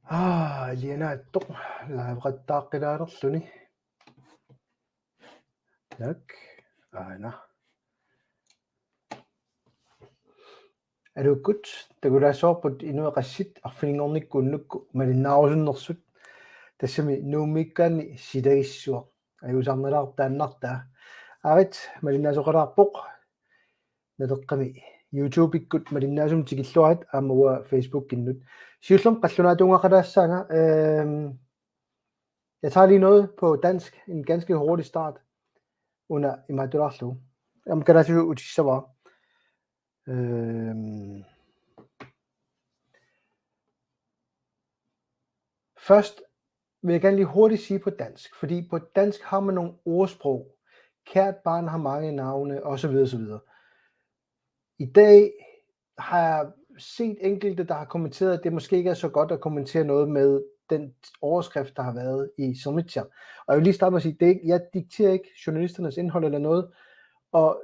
Алианааттоқ лаавеқаттааққилаалерлүни так аана алуккут тагулаасоорпут инуеқассит арфинингорниккууннукку малиннаарусуннэрсут тассами нууммиккаанни силагиссуа аюусарналаар тааннартаа авит малиннаасоқалаарпоқ налеққами YouTube-иккут малиннаасум тикиллуарит аамауа Facebook киннут сиуллум қаллунаатунгақалаассаага jeg tager lige noget på dansk, en ganske hurtig start under Imaduraslu. Om kan der utissava. Først vil jeg gerne lige hurtigt sige på dansk, fordi på dansk har man nogle ordsprog. Kært barn har mange navne, osv. osv. I dag har jeg set enkelte, der har kommenteret, at det måske ikke er så godt at kommentere noget med den overskrift, der har været i Somitia. Og jeg vil lige starte med at sige, at jeg dikterer ikke journalisternes indhold eller noget, og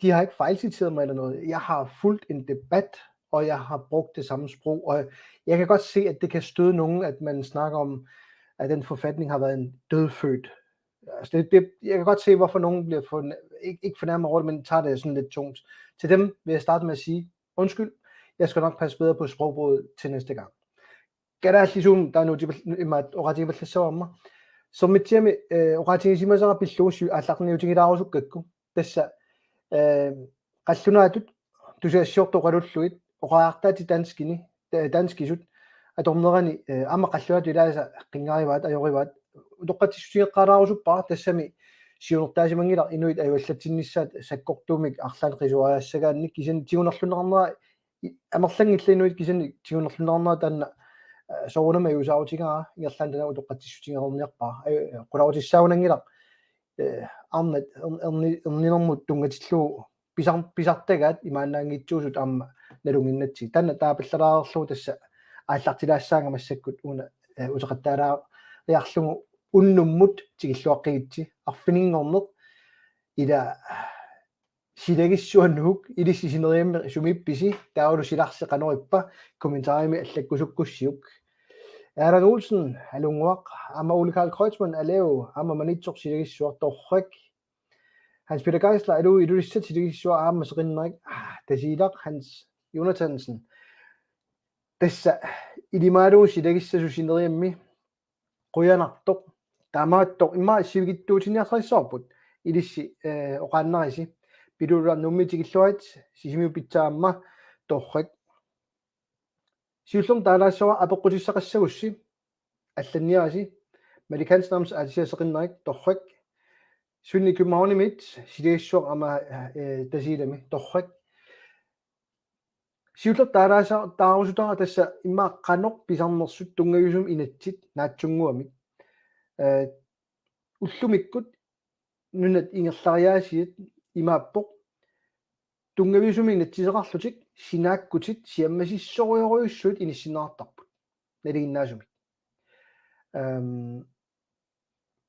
de har ikke fejlciteret mig eller noget. Jeg har fulgt en debat, og jeg har brugt det samme sprog, og jeg kan godt se, at det kan støde nogen, at man snakker om, at den forfatning har været en dødfødt. Altså jeg kan godt se, hvorfor nogen bliver ikke fornærmet over det, men tager det sådan lidt tungt. Til dem vil jeg starte med at sige, undskyld, jeg skal nok passe bedre på sprogbruget til næste gang. Gadaaslisuun taanu imaat oqatigiballassawaamma sommittiami oqatigisimaasaqa pilluussu аалларниутигилаарусуккакку тасса qallunaatut tusiassiortoqalulluit oqaartaati danskisut atornerani ama qallunaatu ilaasa qingaarivaat ajorivaat utoqqatissutigeqqaalaarusuppaa tassami siunertaasimangila inuit ajuallatinnissaat sakkortuumik arlaan qisuariassagaannik kisani tigunerlunernera amerlangilla inuit kisani tigunerlunernera taanna soorunama iusaarutigaa ingerlaantana utoqqatissutigernerniarpaa qulautissaaunangilaq arnat erninermut tungatilluu pisartagaat imaannaangitsuusut aamma nalunginnatsi tanna taapallalaarerluu tassa ааллартилаассаанга массаккут уна утеқаттаалаа риарлугу уннуммут тигиллуаққигитси арфинингорнеқ ила силагиссуаннук илиссисинериамме сумипписи таавалу силарсеқанериппа комментарими аллаккусуккуссиук Erland Olsen алунгуақ ама Ole Karl Kreutzmann алеу ама манитсор силагиссуарторрак Hans Peter Geisler алу илулиссат силагиссуа аама сеқиннерик тасилақ Hans Jonathansen тасса илимаалуу силагиссасусинериамми қуянартоқ таамааттоқ имма сивигиттуутиниарсариссоорпут илисси оқааннариси пилуулар нуммитигиллуат сисимиу питсаамма торрак сиуллум таалаассава апеққутиссақассагусси алланниараси маликанснамс атисиасеқиннерик торрак сунни кумаунимит силиассуақ ама тасилами торрак сиуллер таалааса таарусутара тасса имма қанеқ писарнерсут тунгависум инатсит наатсунгуамик уллумиккут нунат ингерлариаасиит имааппоқ тунгависуми инатсисеқарлутик синааккутит сиаммасиссориоруйуссуут иниссиннаартарпут налигиннаасумик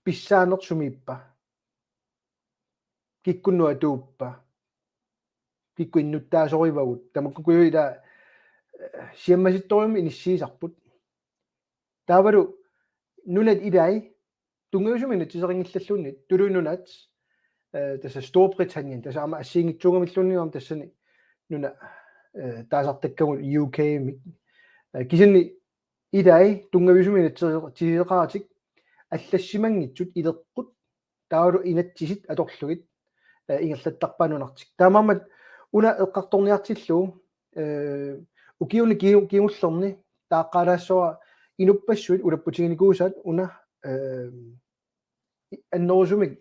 писсаанерсумииппа киккуннуа тууппа киккуиннуттаасоривагут тамаккукуйуила сиаммаситториум иниссиисарпут таавалу нунат илай тунгависуми инатсисерингиллаллуунни тулуунунаат тасса Storbritannien тасса ама ассиингитсугамиллунниуам тассани нуна таасартаккагу UK ми кисинни илай тунгависуми инатсисеқаратик аллассимангитсут илеққут таавалу инатсисит аторлугит ингерлаттарпаанунартик таамаамат уна эққарторниартиллуу укиуни киунгуллерни тааққалаассуа инуппассуит улаппутигиникуусаат уна аннерусумик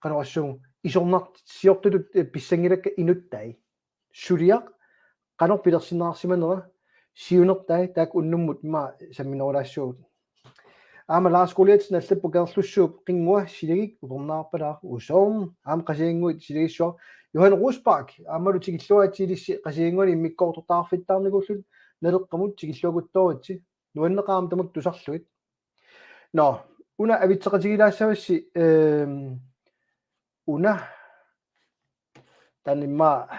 qanорассугу исорнарт сиортулут писсангилакка инуттай сулиақ qanor пилерсинаарсиманера сиунертай таак уннуммут ма самминерулаассуут аама лаарскулиатсна аллаппу керлуссууп қингуа силагик упернаарпалаа усоорм аама қасиангуит силагиссуар Johan Rosbach аамалу тигиллуатсилисси қасиангуани иммиккоортортаарфиттаарникууллут налеққамут тигиллуагутторитси нуаннеқаам тамак тусарлуит но уна авитсеқатигилаассавасси уна танимма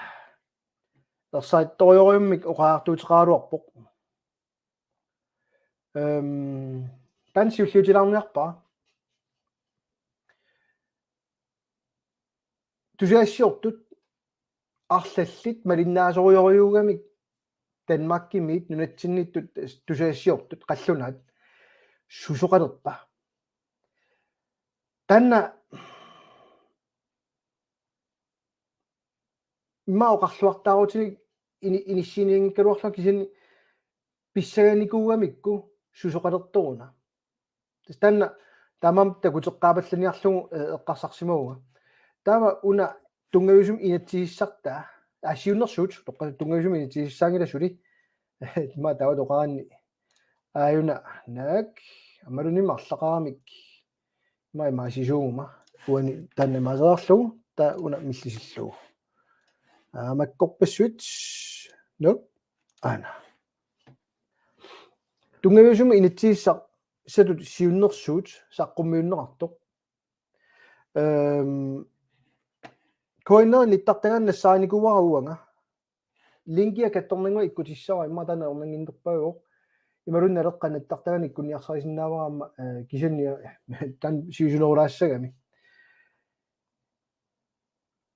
ерсаатториориуммик оқаартуутеқаалуарпоқ Tanssiulliutilarniarpaa tusiassiortut арлаллит малиннаасориориугамик Danmarkimiit nunatsinniittut tusiassiortut qallunaat susoqalerpa tanna imma oqarluartaaruutinik inissiiniingikkaluarlua kisani pissaganikuugamikku susoqalertoruna tanna tamam takuteqqaapallaniarlugu eqqarsarsimaguga taama una tungavusum inatsisissartaa ассиуннэрсуут тоққа тунгависуми инитсиссаангилассули има тава тоқаранни ааюна нак амалуним арлақарамик има имаасисуугума уани танна масаарлугу та уна миллисиллугу маккорпассуит нок ана тунгависуми инитсиссар сатут сиуннэрсуут саққуммиуннеқартоқ коиннер ниттартаган нассааникуварауага линкия катторнингуа иккутиссава имма тана орнангиннерпагоо ималунналеққан аттартаган иккуниарсарисиннааварамма кисанниа тан сиусулорулаассагами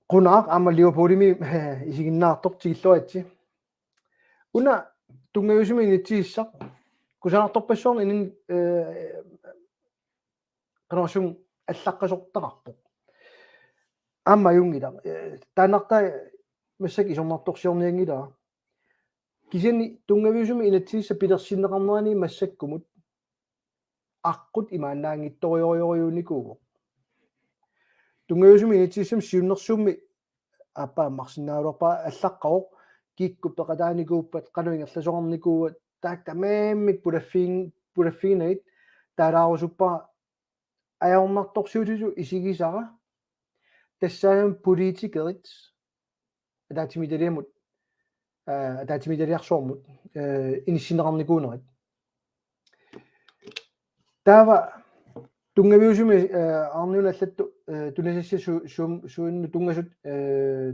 qunaq amma liupolimi isigиннаартор тигиллуатси уна тунгависуми инитсиссақ кусаарторпассуорни инин qanорсум аллаққасортақарпоқ amma jungida tanarta massак isорнарторсиорниангила кисани тунгавиусуми инатсиисса пилерсиннеқарнерани массаккумут аққут имааннаангитториориориуникууго тунгавиусуми инатсииссам сиуннэрсуумми аппаа марсиннаалуарпа аллаққаоқ киккуп пеқатааникууппат кануингерласоқарникууа таак тамааммик пулаффигинагит таалаарусуппа аярнарторсуутису исигисара тассаам политикерит атаатимидалиамут атаатимидалиарсуормут иниссинеқарникуунерит таава тунгавиусуми арниуналлатту тунасасси суунну тунгасут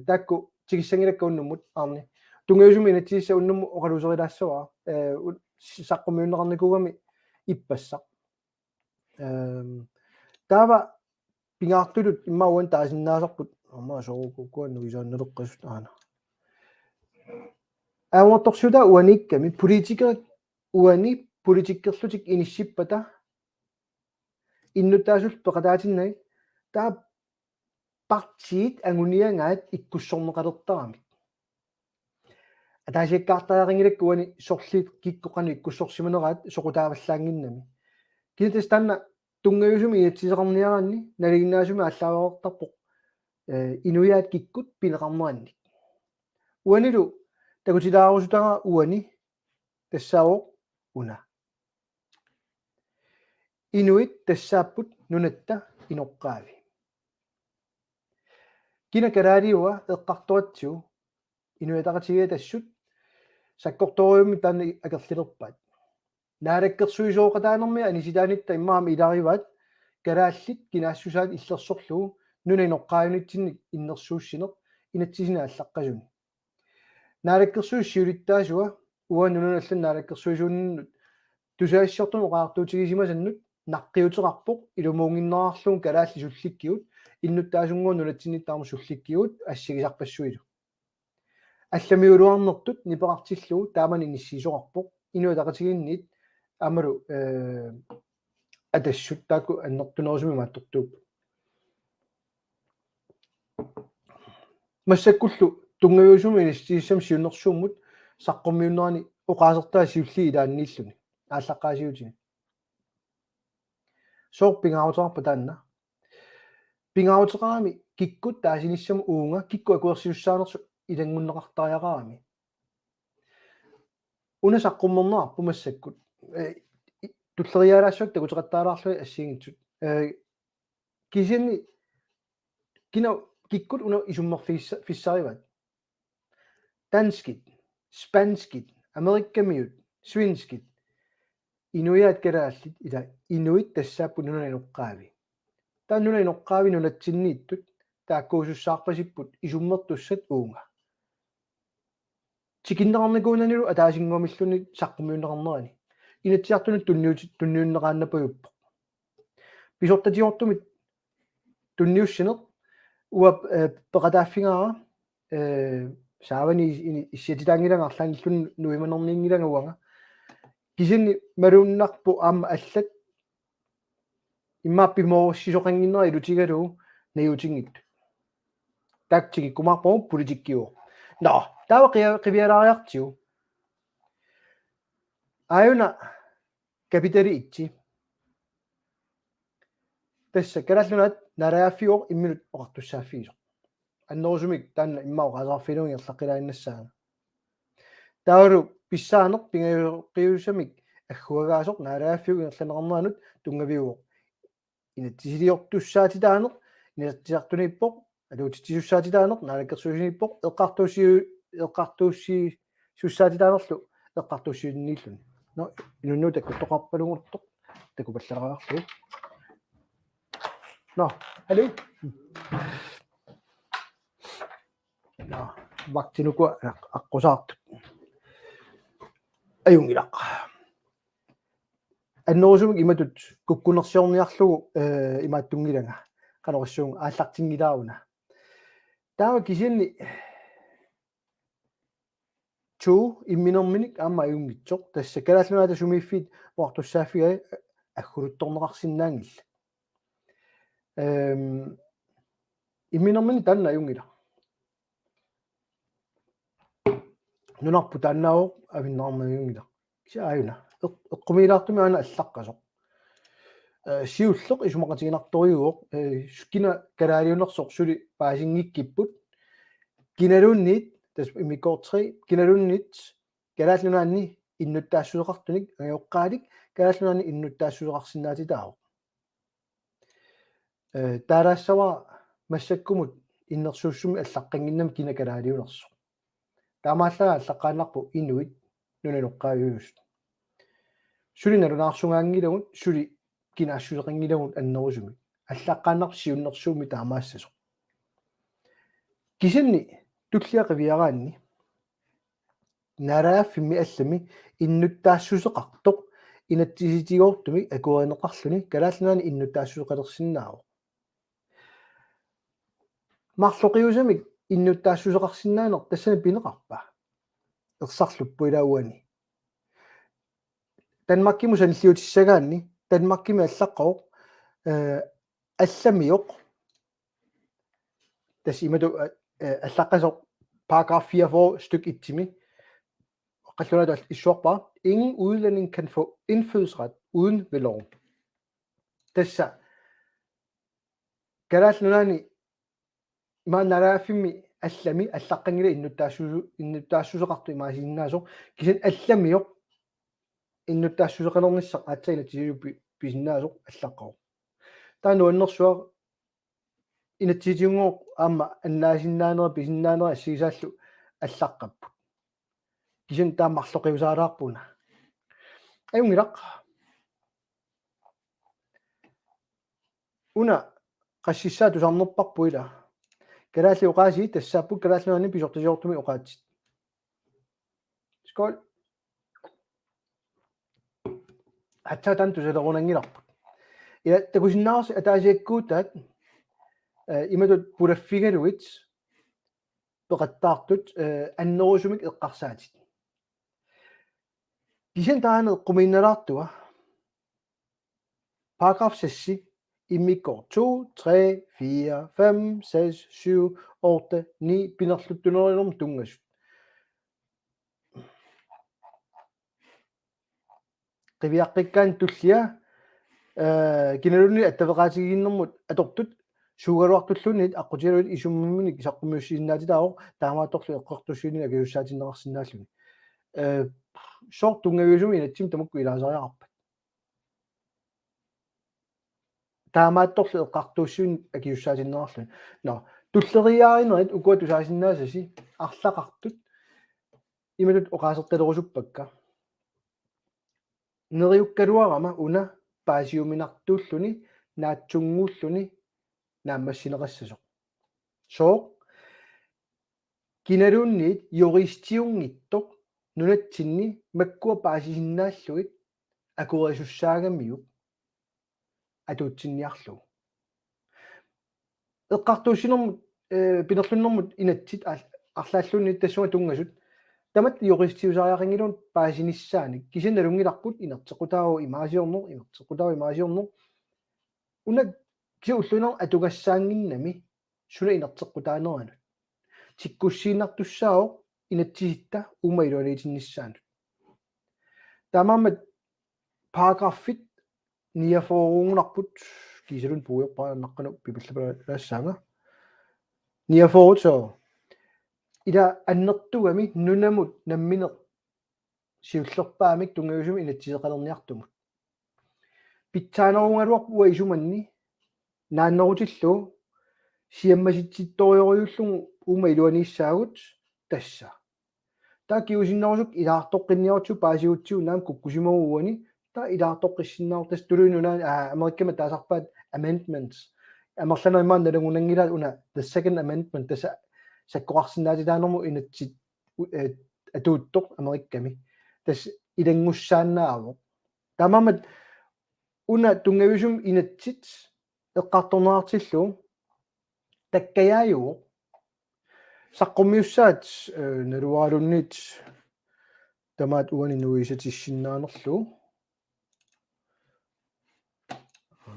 таакку тигиссангилаккауннуммут арни тунгавиусуми инатсиисса уннумму оқалусерилаассуа саққумиуннеқарникуугами иппассақ таава пингаартулут иммауан таасиннаасарпут амма соорукуккуанну исааннелеққасут аана ааварторсута уаникками политикер уани политиккерлутик иниссиппата иннутаасул пеқатаатиннай таа партиит ангуниангаат иккуссорнеқалертарами атаасиаккаартаарингилакку уани сорлит киккоқану иккуссорсиманераат соқутааваллаангиннами кинатас танна тунгависуми инатсисеқарниараанни налигиннаасуми аллааваортарпоқ инуяат киккут пинеқарнеранни уанилу такутилаарусутара уани тассаавоқ уна инуит тассааппут нунатта иноққаави кина караариуа эққартуатсу инуятақатигээ тассут саккорториумми таанни акерлилерпаат наалаккерсуисооқатаанерми аниситаанитта иммаами илариваат карааллит кинаассусаат иллерсорлугу нуна иноққаавинитсинник иннерсууссинеқ инатсисина аллаққасуни наалаккерсуиссиулиттаасуа уаннуналлан наалаккерсуисууннут тусаассиортун оқаартуутигисимасаннут наққиутерарпоқ илумуунгиннерарлугу караалли сулликкиут иннуттаасунгуун нунатсинниттаарму сулликкиут ассигисарпассуилу алламиулуарнертут нипеқартиллугу таамани ниссисоқарпоқ инуатақатигиннит амалу атассут таакку аннертунерусуми мааттортууп массаккуллу тунгавиусуми инистииссам сиуннерсууммут саққуммиуннерани оқаасертаа сиулли илааннииллуни ааллаққаасиутини соор пингаарутарпа таанна пингаарутеқарами киккут таасиниссам уунга кикку акуерсиуссаанерсу илангуннеқартариақарами уна саққуммернаарпу массаккут туллериалаассуак такутеқаттаалаарлуи ассиингитсут кисини кина киккут уна исуммерфиссариват танскит спанскит америккамиут свинскит инуяат карааллит ила инуит тассааппу нуна иноққаави таа нуна иноққаави нунатсиннииттут тааккуусуссаарпасиппут исуммертуссат уунга тикиннеқарникуунанилу атаасингуамиллуни саққумиуннеқарнерани инатсиартунут тунниуннеқааннапуйуппо писортатиортумит тунниуссинеқ уап пеқатааффигаара саавани иссиатитаангилангарлаангиллун нуиманерниингилангуага кисинни малууннарпу аама аллат иммааппимооссисоқангиннера илутигалуу наюутингитту тактики кумарпоо политиккиу но тава қивиалаариартиу аюна капитали итти тасса калаллунат нарааффиор имминут оқартуссааффигисо аннерусумик таанна иммаоқасаарфилунгерлаққилаиннассаана таалу писсаанеқ пингаюсамик аггуагаасоқ наалааффиугерланеқарнеранут тунгавиуоқ инатсисилиортуссаатитаанеқ инатсисартуниппоқ алуутитсуссаатитаанеқ наалаккерсуусиниппоқ эққартууссуссаатитаанерлу эққартууссуиннииллуни но инуннуу таккуттоқарпалугулертоқ такупаллараарлу но алу но вактинукуа аққусаартут аюнгилақ аннерусумик иматут куккунерсиорниарлугу имааттунгилага канориссуунга ааллартингилааруна таава кисинни ту имминерминик аама аюнгитсоқ тасса калааллунаата сумииффит уартуссааффига аггулутторнеқарсинаангилла имминермини таанна аюнгила нунарпу тааннао авиннаармаюнгила кисааюна эққумилаартуми аана аллаққасоқ сиуллеқ исумақатигинарториуоқ скина калаалиунерсоқ сули паасингиккиппут киналуунниит тас имиккоор 3 киналуунниит калааллунаанни иннуттаассусеқартуник агиоққаалик калааллунаанни иннуттаассусеқарсинаатитаавоқ таалаассава массаккумут иннерсууссуми аллаққангиннам кина калаалиунерсо таамааллага аллаққааннарпу инуит нуналоққааюус сулиналунаарсунгаангилагут сули кинаассусеқангилагут аннерусуми аллаққааннар сиуннерсууми таамаассасо кисинни туллиақивиараанни нарааффимми аллами иннуттаассусеқартоқ инатсиситигоортуми акуаринеқарлуни калааллунаани иннуттаассусеқалерсиннаавоқ марлоқиусамик иннуттаассусеқарсинаанер тассана пинеқарпа ерсарлуппу илауани Danmarkиму саниллиутиссагаанни Danmarkими аллаққоқ алламиоқ тас имату аллаққасоқ paragraf 44 stykke 1 qallunaat исsuarpa ingen udlænding kan få indfødsret uden ved lov tassa kalaallunaani maanaraafimi allami allaqqangila innuttaassuseqartu imaasinnaaso kisan allamioq innuttaassuseqalernisseq aatsaina tisiuppi pisinnaasoq allaqqao taanu annersuar inatsitiungoq aamma annaasinnaanera pisinnaanera assigisaallu allaqqapput kisan taammarloqiusaalaarpuna ayungilaq una qassissaatu sarnerparpuila kalaalli uqaasi tassaappu kalaallunaani pisortisiortumi uqaatsit skol атсаатан тусалерунангиларпут ила такусиннаарси атаасиаккуутаат иматут пулаффигалуит пеқаттаартут аннерусумик эққарсаатит кисен таана эққумиинналаартуа paragraf 6 иммиккор 2 3 4 5 6 7 8 9 пинерлуттунерилерм тунгасут qiviyaqqikkään tullia kinalunni attavaqaatigiinnermut atortut suugaluartulluunit aqqutigaluit isumminik isaqqumiussiinnaatitaaroq taamaattorlu eqqartussuuni agiussaatinneqarsinnaalluni short tungaviusumi inatsim tamukku ilaasariaqarpat taamaattorlu eqqartussuuni agiussaatinneqarluni no tulleriaarinerit ukuatusaasinnaassasi арлақартут ималут оqaasertalerusuppakka neriukkaluarama una paasiuminartuulluni naatsunguulluni naammassineqassasoq sooq kinalunniit juristiungittoq nunatsinni makkua paasisinnaallugit акуэрисуссаагаммиуп атуутсинниарлу эққартуусинэрмут пинерлуннэрмут инатсит арлааллуунни тассума тунгасут тамат юристиусариақингилун паасиниссааник кисиналунгиларпут инертеқутаау имаасиорнер уна киуллунер атугассаангиннами суна инертеқутаанеранут тиккуссииннартуссао инатсиситта уумаилуалиитиннissaанут тамамат параграффит ниафорунгунарпут кисалун пуйорпааннаққану пипиллапалаассаага ниафорутсоо ила аннертугами нунамут намминеқ сиуллерпаамик тунгависуми инатсисеқалерниартумут питсаанерунгалуарпу уаисуманни нааннерутиллу сиаммаситситториориуллугу ума илуаниссаагут тасса таа киусиннерусук илаартоққинниарту паасиутсиу наам куккусимагууани таа илаартоққиссиннаартас тулуинунаа америккама таасарпаат amendments амерланермаан налугунангилаат уна the second amendment таса саккоқарсинаатилаанерму инатсит атуутто америкками тас илангуссааннаавоқ тамамат уна тунгависум инатсит эққарторнеартиллу таккаяаюоқ саққуммиуссаат налуаралунниит тамаат уани нуисатиссиннаанерлу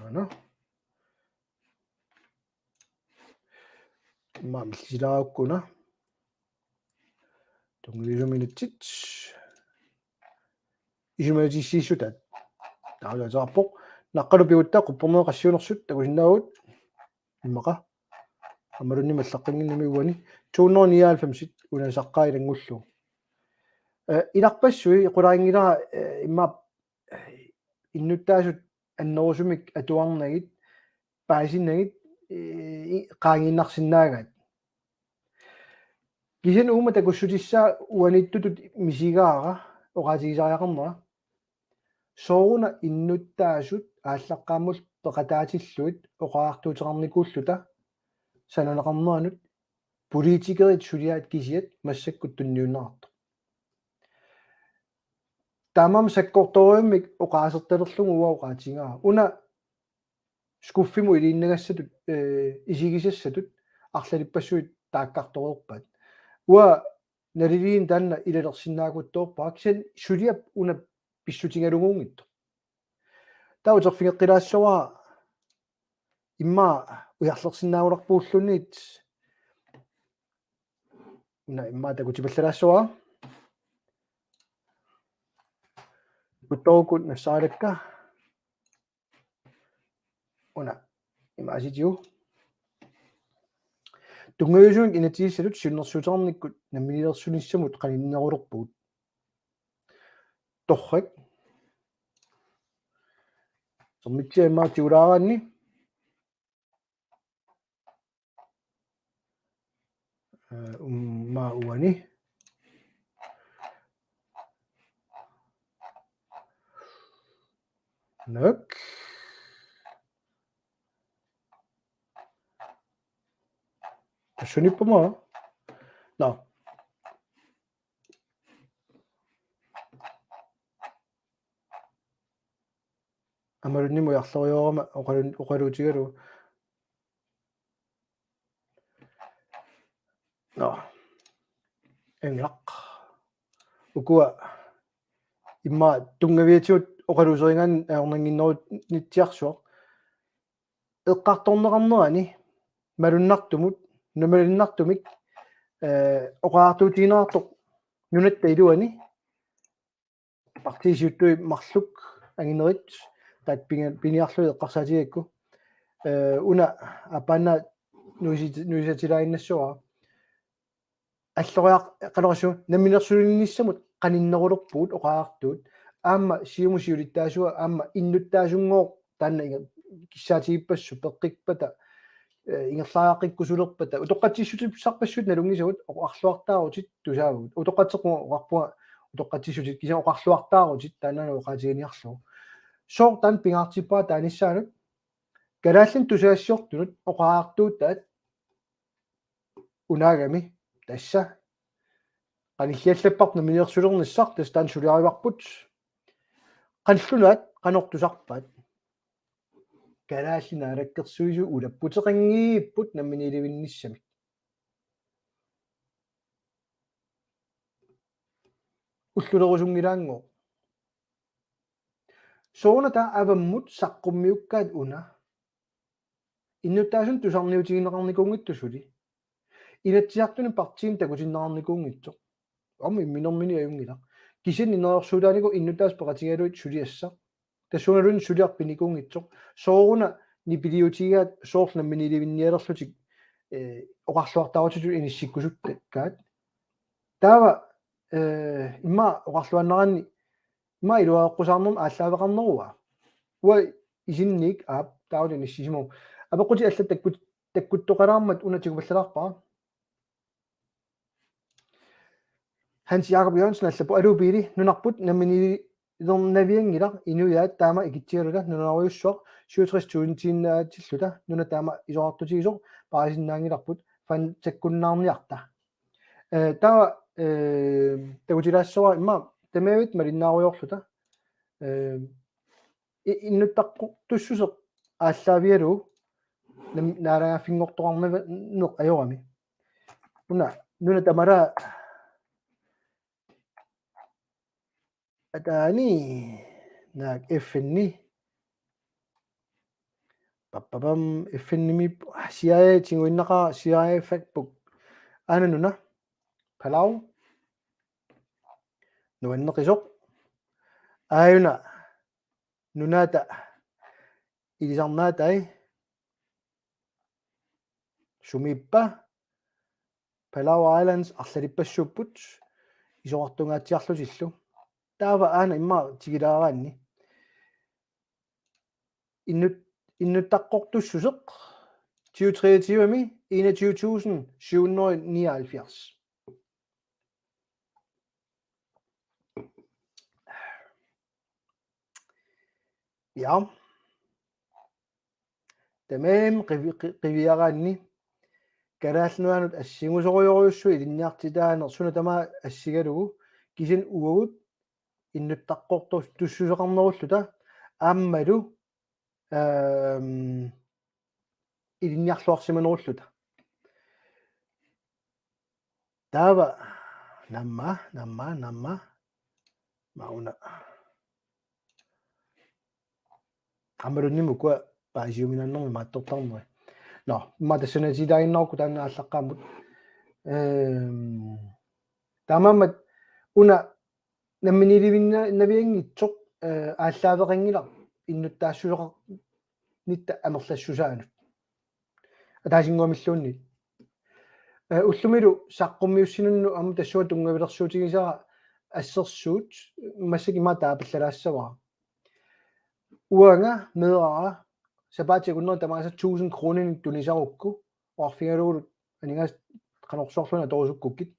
ана мамсилааккуна тунгависуминатсит исуматиссииссутаат таалаасаарпоқ наққалу пиуттаа қуппорнеэ qassiunersut такусинаагут иммақа амарунни маллаққингиннами уани 299 унасаққаа илангуллу иларпассуи иқуларингилара имма иннуттаасут аннерусумик атуарнагит паасиннагит qaanginnarsinnaaгаат кисен уума такуссутиссаа уаниттутут мисигаара оqaатигисариақарнера сооруна иннуттаасут ааллаққааммул пеқатаатиллуит оqaартуутерарникууллута сананеқарнеранут политикерит сулиаат кисиат массаккут тунниуннератто тамам саккорториуммик оqaасерталерлугу уа оqaатигаа уна скуффиму илииннагассатут исигисассатут арлалиппассуит тааккарторерпаат уа налилиин таанна илалерсинаагуттоорпаа кисен сулиап уна писсутингалугуунгитто таутерфигеққилаассуа имма уярлерсинаагуларпууллунниит уна имма такутипаллалаассуа гутторукут нассаалакка уна имааситиу тунгависуник инатииссалут суннерсутерниккут намминилерсуниссамут каниннерулерпуут торрак соммитсиамаатиулаараанни умма уани нак тассуниппама на амарунниму ярлориорама оқалуутигалу на энгақ укуа имма тунгавиатиут оқалуусеринган аорнангиннерут нитсиарсуа эққарторнеқарнерани малуннартумут нумалиннартумик оqaartuutiinaartoq нунатта илуани партисиуттуи марлук ангинерит таат пиниарлуи эққарсаатигакку уна апаана нуисатилаиннассуа аллориақ қалорису наминерсулинниссамут каниннерулерпуут оqaartuut аама сиумусиулиттаасуа аама иннуттаасунгоо таанна киссаатигиппассу пеққикпата ингерлаааққиккусулерпата утоққатиссутипсарпассут налунгисагут оqarluartaarutit тусаагут утоққатеқу оqarpua утоққатиссутит киса оqarluartaarutit таанана оqaатигиниарлу соор таан пингаартиппаа тааниссаанут галааллин тусаассиортунут оqaартуутаат унаагами тасса qanilliallapparp наминерсулерниссар тас таан сулиариварпут qanllunaat qanortusarpaat kalaallina alakkersuisu ulapputeqangiipput namminilivinnissami ullulerusungilaango soonata avammut saqqummiukkaat una innuttaasun tusarniutigineqarnikungittusuli inatsiartuni partiin takutinneqarnikuungitsoq amma imminermini ajungila kisin innerorsuulaaniku innuttaas peqatigaluit suliassa tassuunalun suliarpinikuungitsoq sooruna nipiliutigaat soornamminilivinnialerlutik oqarluartarutitu inissikkusuttakkaat taava imma oqarluanneranni imma iluaeqqusаарnerm ааллаавеқарнеруа уа исинник аап таулин иссисиму апеққути алла таккуттоқалаармат унатигупаллалаарпара Hans Jakob Jørgensen аллапу алупили нунарпут наммини идернавиангила инуяат таама икитсигалута нунаариуссуақ 63000 тиннаатиллута нуна таама исоқартутигисоқ парисиннаангиларпут фан таккуннаарниарта таа такутилаассора имма тамаавит малиннааруйорлута иннуттаққу туссусеқ ааллаавиалу наалагааффингортоқарнава неқ ajorami нуна тамара атаани наак эффинни паппапам эффинними CIA тингуиннаqa CIA factbook анануна палау нуаннеқисоқ ааюна нунаата илисарнаатай сумиппа Palau Islands арлалиппассууппут исоқартунгаатсиарлутиллу таава аана имма тигилаараанни иннуттаққортуссусеқ 2023ми 21779 ja тамаам qivиараанни караалнуанут ассигусориориуссу илинниартитаанер суна тамаа ассигалугу кисин уагут иннуттаққортус туссусеқарнеруллута ааммалу илинниарлуарсиманеруллута таава намма мауна аммалуннимукуа паасиуминаннерми мааттортарнери no matasanatidainnerku taannaallaqqaamut tamammat una namminilivinna naviangitsoq ааллаавеқангила иннуттаассусоқар нитта амерлассусаанут атаасингуамиллуунни уллумилу саққуммиуссинунну аму тассуа тунгавилерсуутигисара ассерсуут массакима таапаллалаассаваа уанга медерара сапаатигуннер тамааса 1000 кроnen тунисарукку орфигалуулут анигаас канорсоорлуна торусуккуккит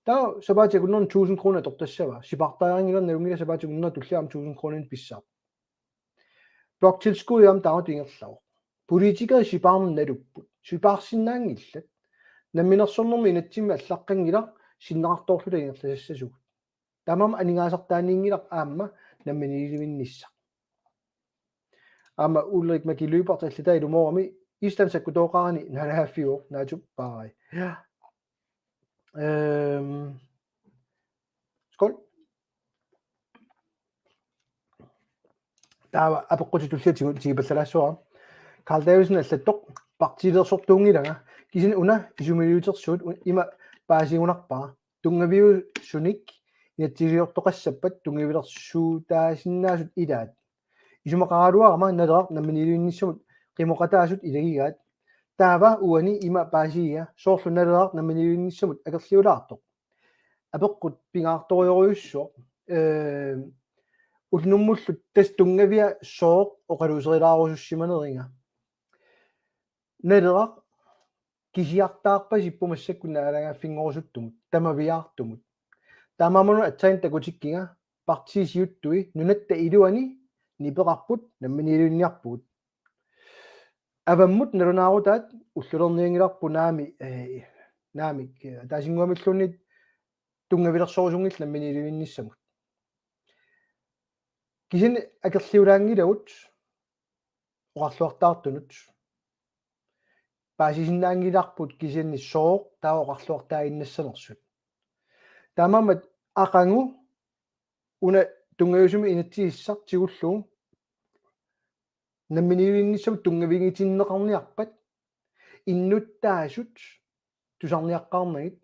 таа сапаатигуннер 1000 крона тортассава сипартаарингилерна унгила сапаатигуннер туллиам 1000 кроnen писсаа блокtilskudiam таамат ингерлау политикер сипаарнналуппут сипаарсиннаангиллат намминерсорнэрми инатсимми аллаққангила синнеқарторлута ингерласассасугут тамам анигаасартаанингилар аама намминилиминнисса ama Ulrik Makiløbert allita ilumorami istansakkutoqarani nalahaffiuq naatuppaari skål taava apeqqutitulliatigu tigipallalaassua Carl Davidsen allattoq partilersortuungilanga kisin una isumiliutersuut ima paasigunarpaa tungaviu sunik inatsiliortoqassappat tungavilersuutaasinnaasut ilaat исумақаралуарама налерар намминилуинниссумут қимоқатаасут илагигаат таава уани има паасиа соорлу налерар намминилуинниссумут акерлиулаартоқ апеққут пингаарториориуссоо улнуммуллут тас тунгавиа сооқ оқалуусерилаарусуссиманеринга налерар кисиартаарпа сиппумассаккуна алагааффингорусуттумут тамавиаартумут таамамуну атсаин такутиккига партисиуттуи нунатта илуани нипеқарпут намминилуинниарпут аваммут налунаарутаат уллулерниангиларпу наамик таасингуамиллууннит тунгавилерсорусунгил намминилуинниссамут кисин акерлиулаангилавут оқарлуартаартунут паасисиннаангиларпут кисинни сооқ таа оқарлуартааиннассанерсут таамаамат ақангу уна тунгависуми инатсигиссар тигуллугу намминигилинниссам тунгавигитиннеқарниарпат иннуттаасут тусарниаққарнагит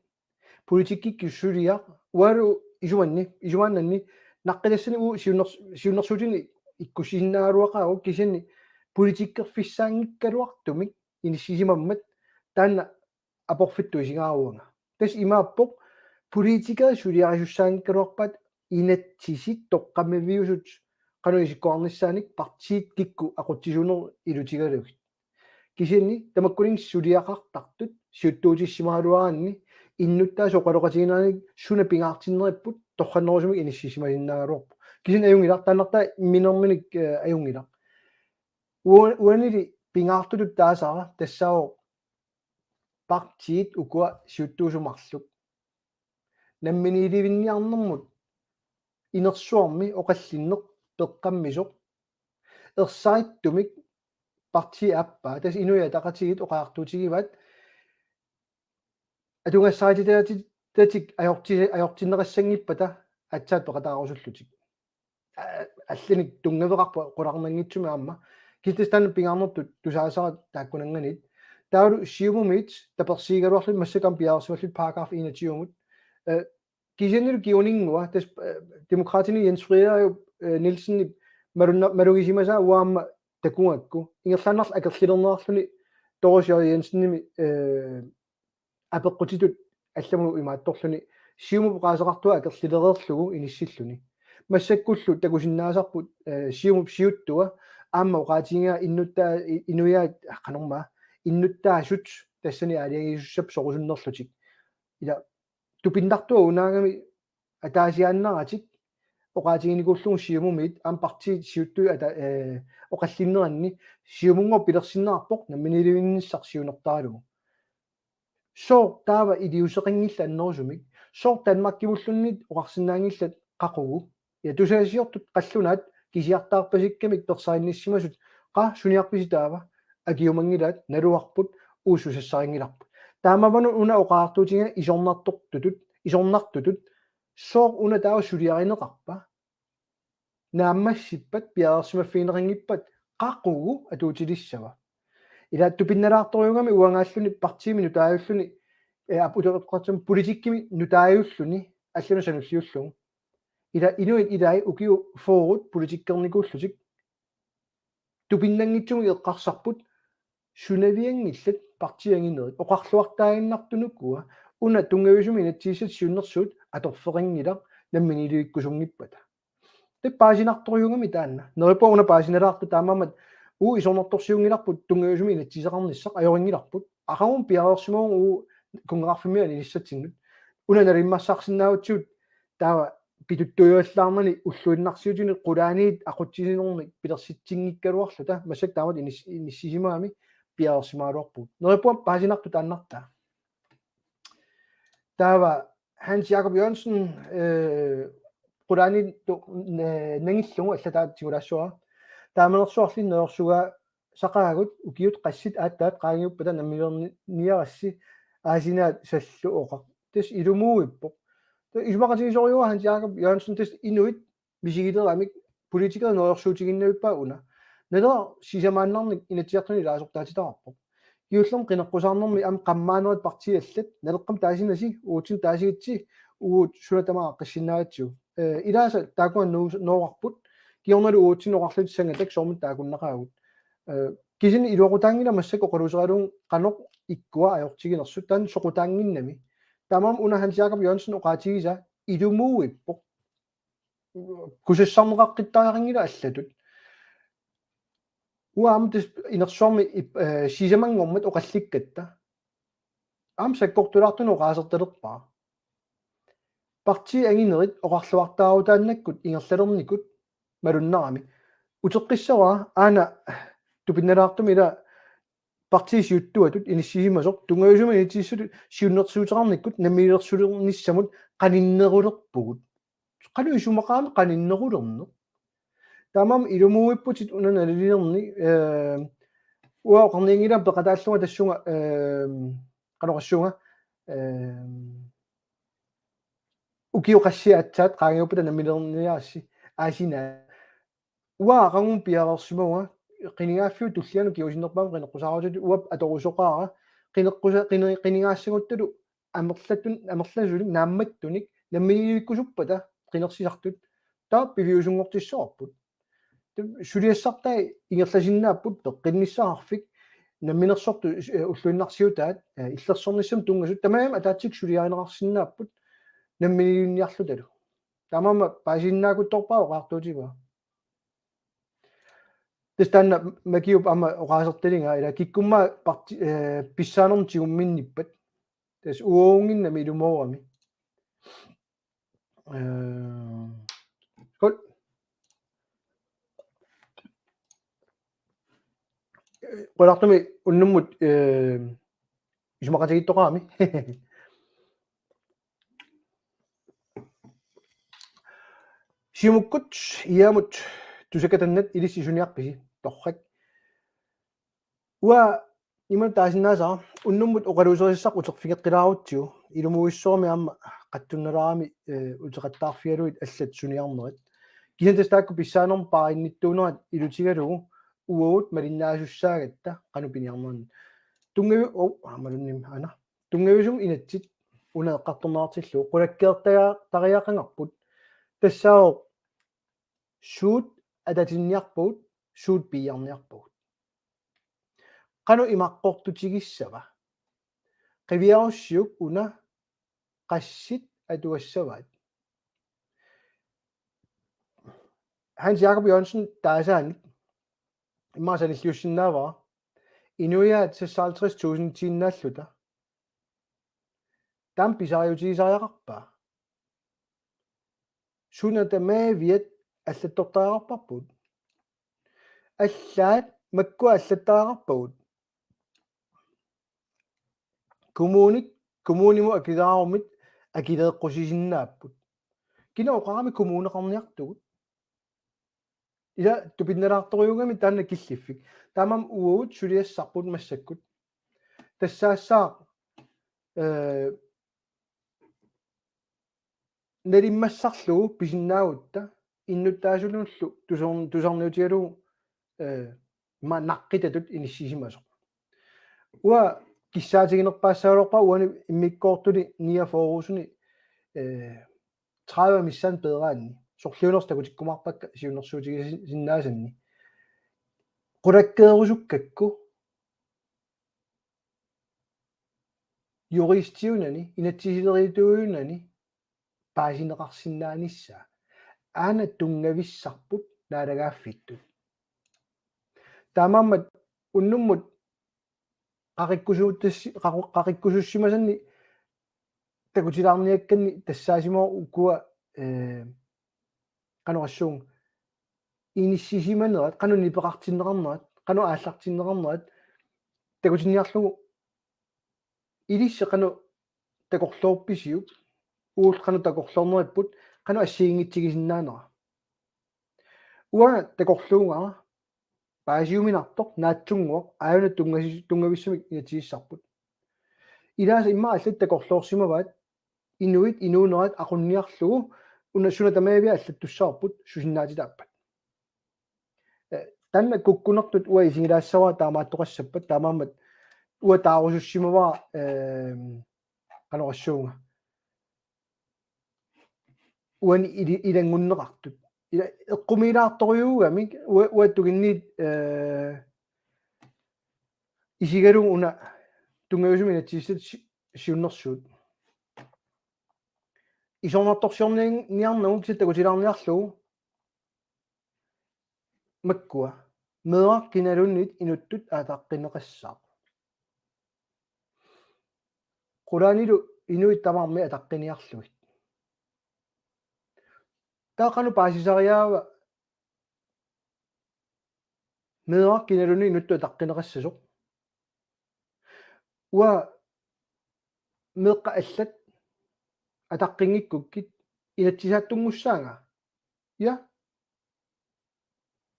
политиккикки сулиа уалу исумааннанни наққилассани уу сиуннэрсуутини иккусиннааруақаагу кисинни политиккерфиссаангиккалуартумик иниссисимаммат таанна апорфиттуисигааруунга тас имааппоқ политикер сулиарисуссаангиккалуарпат инатсисит тоққаммивиусут кануисиккуарниссааник партиит кикку ақутсисунер илутигалугит кисинни тамаккунин сулиақартартут сиуттуутиссимаалуаранни иннуттаа соқалоқатигинааник суна пингаартиннериппут торханнерусумик иниссисимасиннаагалуарпу кисин аюнгилар тааннартаа минерминик аюнгилар уанили пингаартулут таасара тассао партиит укуа сиуттуусумарлук намминиливинниарнэрмут инерсуарми оқаллиннеқ пеққаммисоқ ерсаиттумик парти аппа тас инуя тақатигит оқаартутигиват атунгассаатитаати татик аёртинерассангиппата атсаат пеқатаарусуллутик алланик тунгавеқарпа қуларнангитсуми аама китстан пингарнертут тусаасара тааккунанганит таалу сиумумит таперсиигалуарлут массакам пиаарсуаллут параграф 21 кисеннил кионингуа тас демократини Jens Friedrich Nielsen малугисимаса уаама такунгакку ингерлааннарл акерлилернеарлуни торосио Jensen-ними апеққутитут алламу имаатторлуни сиуму пеқаасеқартуа акерлилереерлугу иниссиллуни массаккуллу такусиннаасарпут сиуму сиуттуа аама оқаатингиа иннуттаа инуяат аққанорма иннуттаасут тассани алиагисуссап сорусуннерлутик ила тупиннартуа унаагами атаасиааннаратик оқаатигиникуллугу сиумумит аам парти сиуттуи ата оқаллиннеранни сиумунгор пилерсиннаарпоқ намминилуинниссар сиунертаалугу соо таава идиусеқингилла аннерусумик соо танмаккивуллуннит оқарсинаангиллат қақугу я тусаасиортут қаллунаат кисиартаарпасиккамик персаинниссимасут қа суниарписи таава акиумангилаат налуарпут уусусассарингиларпут таамавану уна оқаартуутинга исорнартутут соо уна таава сулиаринеқарпа нааммассиппат пиаарсимаффиинерингиппат қақугу атуутилиссава илаатту пинналаарторюгами уангааллуни партиими нутааюллуни апутеққатсам политиккими нутааюллуни аллуна сануллиуллугу ила инуит илай укиу форут политиккерникууллутик тупиннангитсуми эққарсарпут сунавиангиллат партиангинерит оқарлуартаагиннартунуккуа уна тунгависуми инатсииссат сиуннерсуут аторферингилар намминилуиккусунгиппата теппаасинарторюгами таанна нерипо уна паасиналаарту таамаамат уу исорнорторсиунгиларпут тунгависуми инатсисақарниссақ аёрингиларпут ақагун пиареерсимагун уу кунгеқарфимиа илиссатсиннут уна налиммассаарсинааватсуут таава питуттуйуаллаарнани уллуиннарсиутини қулааниит ақутсисинерник пилерситсингиккалуарлута массак таамат иниссисимаами пиареерсимаалуарпут нерипо паасинарту тааннартаа таава Hans Jakob Jørgensen qulaani nangillungu allataat sigulaassua taamenersuarlinneersuga saqaagut ukiut qassit aattaat qaangiuppata nammilerniarassi aasinaat sallu oqa tis ilumuuippo isumaqatigisoriua Hans Jakob Jørgensen tis inuit misigileraamik politikere noorsuutiginnavippa una neder sisamaannarnik inatiartuni laasortaatitaqarpo юуллерм qinеққусаарнэрми ам qammaaneret partiallat налеққам таасинаси уутин таасигитси уут сулатамаа қиссиннаатсу илааса таакуан ноорарпут киорналу уутин оқарлут сангатак соормут таакуннақаагут кисини илуақутаангила массак оқалусералуун қаноқ иккуа аёртигинерсут таан соқутаангиннами тамам уна Hans Jakob Jørgensen оқаатигиса илумууиппо кусассарнеқаққиттаарингила аллатут уаамтис инерсуарми сисамангормат оқалликкатта аам саккортулаартуну оқаасерталерпаа парти ангинерит оқарлуартаарутааннаккут ингерлалерникут малуннарами утеққиссаваа аана тупинналаартуми ила парти сиуттуатут иниссисимасоқ тунгависуми инитиссут сиуннерсуутерарниккут наммилерсулерниссамут қаниннерулерпугут қану исумақаами қаниннерулерне Tamam ilumuipputit unanalilinerni uaqarniingilam peqataallunga tassunga qanoqassunga ukiuqassiaatsaat qaangiupputa namilerniaassi aasina uaqangum pialersimuga qinigaaffiu tullianu kiusinnerpaam qineqqusaarutit uap atorusoqaara qinigaassaguttulu amerlasuli naammattunik namminiuikkusuppata qinersisartut taa piviusungortissoorput suliassartai ingerlasinnaapпут peqqinnissaarfik намминерсорту уллуиннарсиутаат иллерсорниссам тунгасут тамаам атаатсик сулиаанеқарсиннааппут намминилунниарлуталу тамаама паасиннаакутторпаа оқаартуутива тастанна макиуп ама оқаасерталинга ила киккуммаа парти писсаанерн тигумминниппат тас ууунгиннами илумоорами кол qolaqtumi unnummut isumaqatigittoqaami siumukkut iamut tusakatannat ilissisuniarpisi torrak ua iman taasinnaasa unnummut oqaluuserissaq uterfigeqqilaarutsiu ilumuissoormi aamma qattunnalaarami uteqattaarfialuit allat suniarnerat kisantas taakku pissaanerm paarinnittuunerat ilutigalugu uut malinnaasussaaгаtta qanupiniarnerni tungavi amalunnim ana tungavisum inatsit uneeqqartornaartillu qulakkeertariaqangarput тассао суут ататинниарпут суут пиарниарпут qanu imaqqortutigissava qiviarussiuk una qassit atuassavaat Hans Jakob Jørgensen taasaanik imaasanilliussinnaavara inuiaat 56.000 tiinnaalluta tam pisariutigisariaqarpaa sunata maaviat аллаттортаарпарпут аллаат маккуа аллаттаарпагут коммуниму акилаарумит акилеэккусисиннааппут кинооqarami коммунеқарниартугут ила тупинналаарториугами таанна киллиффик таамам уут сулиассарпут массаккут тассаассаа налиммассарлугу писиннаагутта иннуттаасулунлу тусарниутигалу ма наққитатут иниссисимасо уа киссаатигинерпаассаалорпаа уани иммиккоортули ниафоорусуни 30 миссан педераанни сорлиунерстакутиккумарпакка сиунерсуутигисиннаасанни qulakkeerusukkakku юристиунани инатсисилеритуунани паасинеқарсиннаанisса аана тунгависсарпут наалагааффиттут таамааммат уннуммут qaqikkusuussимасанни такутилаарниакканни тассаасимоо уккуа qanoqassuung иниссисиманерат qanu нипеқартиннеқарнерат qanu ааллартиннеқарнерат такутинниарлугу илиссе qanu такорлуорписиуп уул qanu такорлуорнериппут qanu ассиингитсигисиннаанера уа такорлуунгаа паасиуминартоқ наатсунгуоқ аавна тунгависсамик инатигиссарпут илааса имма аллат такорлуорсимаваат инуит инуунерат aqunniarlugu уннассуна тамаавиа аллаттуссаарпут сусиннаатитааппат танна куккунертут уа исигилаассаваа таамааттоқассаппат таамааммат уа таарусуссимаваа qanoqassuunga уани илангуннеқартут ила эққумилаарториугами уаттугинниит исигалуг уна тунгависуми натсиссат сиуннерсуут исорнарторсиорниарнагу кисаттакутилаарниарлугу маккуа меэққиналуннит инуттут аатаққинеқассаа qulaanilу инуит тамаарми атаққиниарлугит таақану паасисариаава меэққиналунни инутту атаққинеқассасоқ уа меэққа аллат атаққингиккуккит инатсисааттунгуссаанга я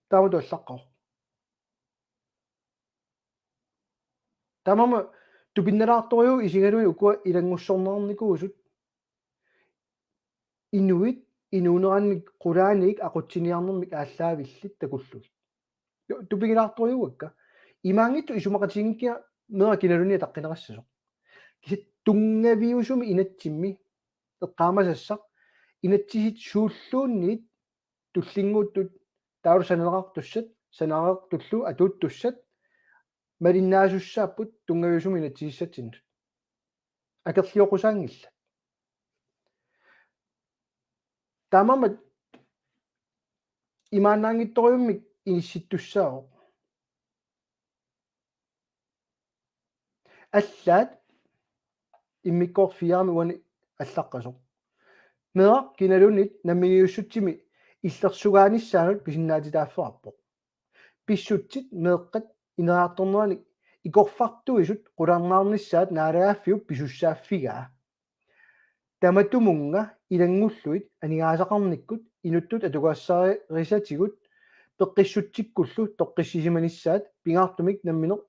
таамату аллаққор таамама тупинналаарториу исигалуи укуа илангуссорнаарникуусут инуит инуунеранник qulaanik aqutsiniarnermik ааллаавиллит такуллуги тупигилаарториуакка имаангитсу исумақатингиккиа мера киналуни таққинерассасо кисит тунгавиусуми инатсимми эққаамасассақ инатсисит сууллуунниит туллингууттут тауру санеқартуллу атууттуссат малиннаасуссааппут тунгавиусуми инатсисиссатсиннут акерлиоқусаангилла таамама имаанаангитториуммик инисситтуссаао аллаат иммиккорфиарми уани аллаққасо мера киналунит наммигиуссутсими иллерсугааниссаанут писиннаатитааффеқарпо писсутсит меэққат инераарторнераник икорфартуисут qulаарнаарниссаат наалаагааффиуп писуссааффигаа таматумунга илангуллуит анигаасақарниккут инуттут атугаассаарисатигут пеққиссутсиккуллу тоққиссисиманиссаат пингаартумик намминеқ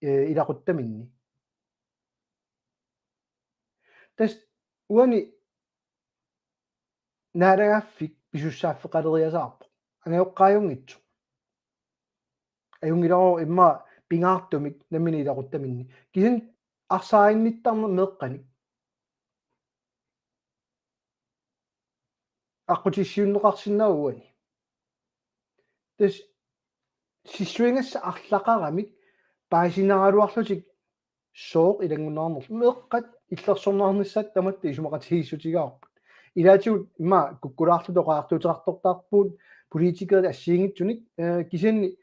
илақуттаминни тас уани наалаагааффик писуссааффеқалериасаарпо ангиоққааюнгитсу аюнгиларо имма пингаартумик наммини илақуттаминни кисин арсааринниттарна меэққаник аққутиссиуннеқарсиннауани тас сиссуингасса арлақарамик паасинералуарлутик сооқ илангунаарнер меэққат иллерсорнаарниссаат таматта исумақатигиссутигаарпут илаатигут има куккулаарлу тоқаартуутеқартортаарпуут политикерит ассиингитсуник кисинни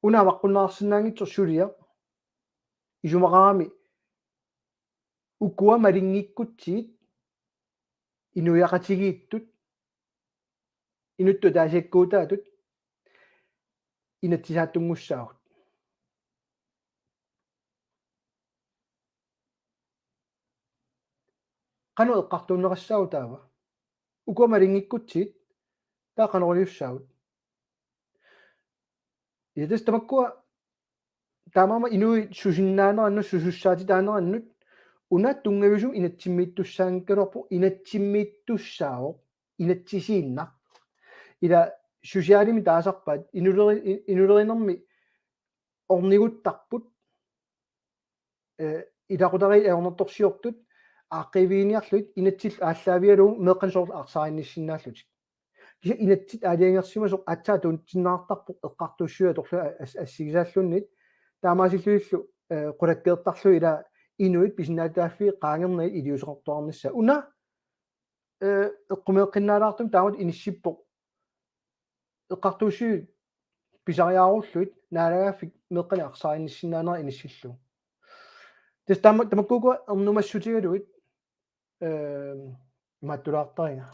унаваққуннаарсинаангитсор сулия исумақарами укуа малингиккутсиит инуяқатигииттут инутту таасиаккуутаатут инатсисааттунгуссаагут qanu eqqartuunneqassaagu taava ukuamalinngikkutsiit taaqaneroliussaagut idas tamakkua taamama inui susinnaanerannu susussaati taanerannut una tungavusum inatsimmiittussaangikkanorpu inatsimmiittussaao inatsisiinna ila susiaalimi taasarpaat inulerinermi orniguttarput ilaqutari aornertorsiortut ааққивииниарлут инатсил ааллаавиалу меэққансоор арсааринниссиннааллутик киса инатсит аалиангерсимасо атсаа тунтиннаартарпо эққартуссуа торлу ассигисааллуннит таамаасиллуиллу qulakkeertarlu ila inuit pisinaataaффи qaangerna илиусеқартуарнisса уна эққумеэққиннаалаартум таамат иниссиппо эққартуссуи писариааруллуит наалагааффик меэққани арсааринниссиннаанера иниссиллу тас тамаккуукуа эрнумассутигалуит маттулаартаринга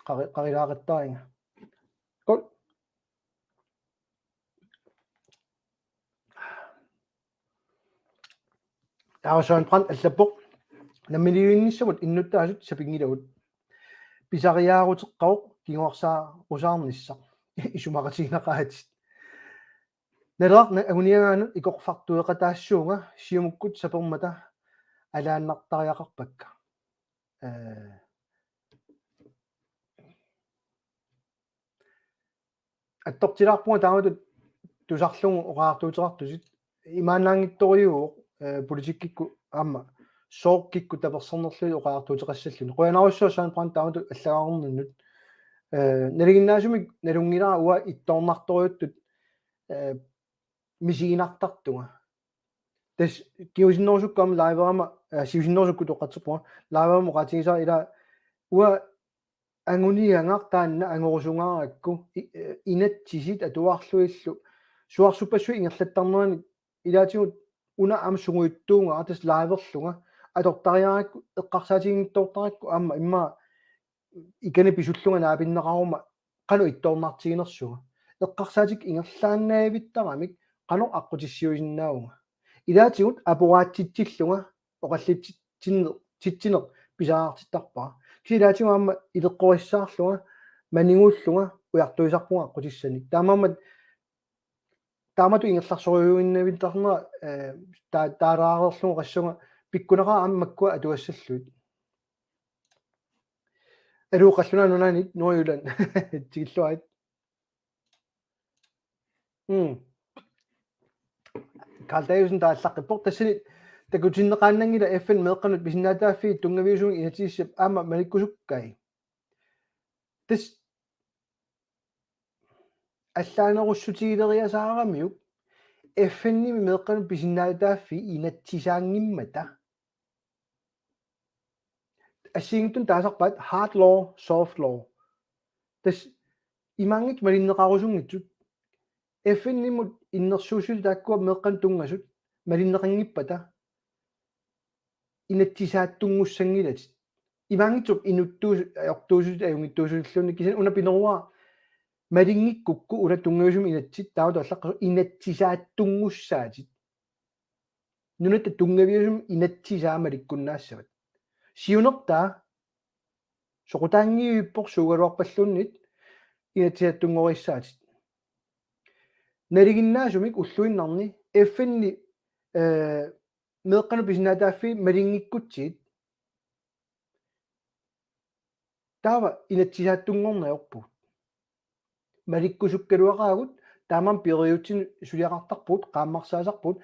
qarилаагаттаринга кол таавасан пран аллаппоқ наммилиуинниссамут иннуттаасут сапингилавут писариаарутеққавоқ кигуарсаа усаарнisса исумақатигнақаатит налеқна агуниагаанут икоқфартуеқатаассуунга сиумуккут сапермата алааннартариақарпакка аттортилаарпуга тааматут тусарлугу оqaartuuтерартусит имаанаангитториуоқ политиккикку аама сооркикку таперсернерлуи оqaartuuтерассаллуни қуянаруссуасаан пран тааматут аллагаарнуннут налигиннаасумик налунгилара уа иттоорнарториуттут мисигинартартуга тас киусиннерсуккаама лайверама сиусиннерсукку тоққатсерпуга лайверама оqaатигисаа ила уа ангуниангартаанна ангорусунгааракку инатсисит атуарлуиллу суарсуппассуи ингерлаттарнерани илаатигут уна ам сугуиттуунга атас лайверлунга атортариаракку эққарсаатигингиттоортаракку аама имма икане писуллунга наапиннеқарума қану иттоорнартигинерсуга эққарсаатик ингерлааннаавиттарамик қано аққутиссиуисиннаауга илаатигут апураатситсиллунга оқаллитсиннер писаартиттарпаа килаатигу аама илеққориссаарлунга манингууллунга уяртуисарпунга qutissani таамаамат таамату ингерларсориуиннавинтарнера таалаарерлугу qassунга пиккунераа аммаккуа атуассаллуит алуоқаллуна нунаанит нуаюлан тигиллуайт Carl Davidsen тааллаққиппор тассани такутиннеқааннангила FN меэққанут писинаатааффи тунгавиусуги инатииссап аама маликкусуккай тас аллаанеруссутигилериасаарамиук FN-ними меэққанут писинаатааффи инатсисаангиммата ассиингтун таасарпаат hard law soft law тас имаангит малиннеқарусунгитсут FN-нимут иннерсуусул тааккуа меэққан тунгасут малиннеқангиппата инатсисааттунгуссангилатит имаангитсуп инуттуус аёртуусут аюнгиттуусуллуни кисан уна пинеруа малингиккукку уна тунгависум инатсит таавал аллаққасу инатсисааттунгуссаатит нунатта тунгавиусум инатсисаамаликкуннаассават сиунертаа соқутаангиуиппор суugaluarpallunнит инатсисааттунгориссаатит налигиннаасумик уллуиннарни FN-ни меэққану писинаатааффи малингиккутсиит таава инатсисааттунгорнаёрпу маликкусуккалуақаагут тааман периутсин сулиақартарпут qaammarsaasarput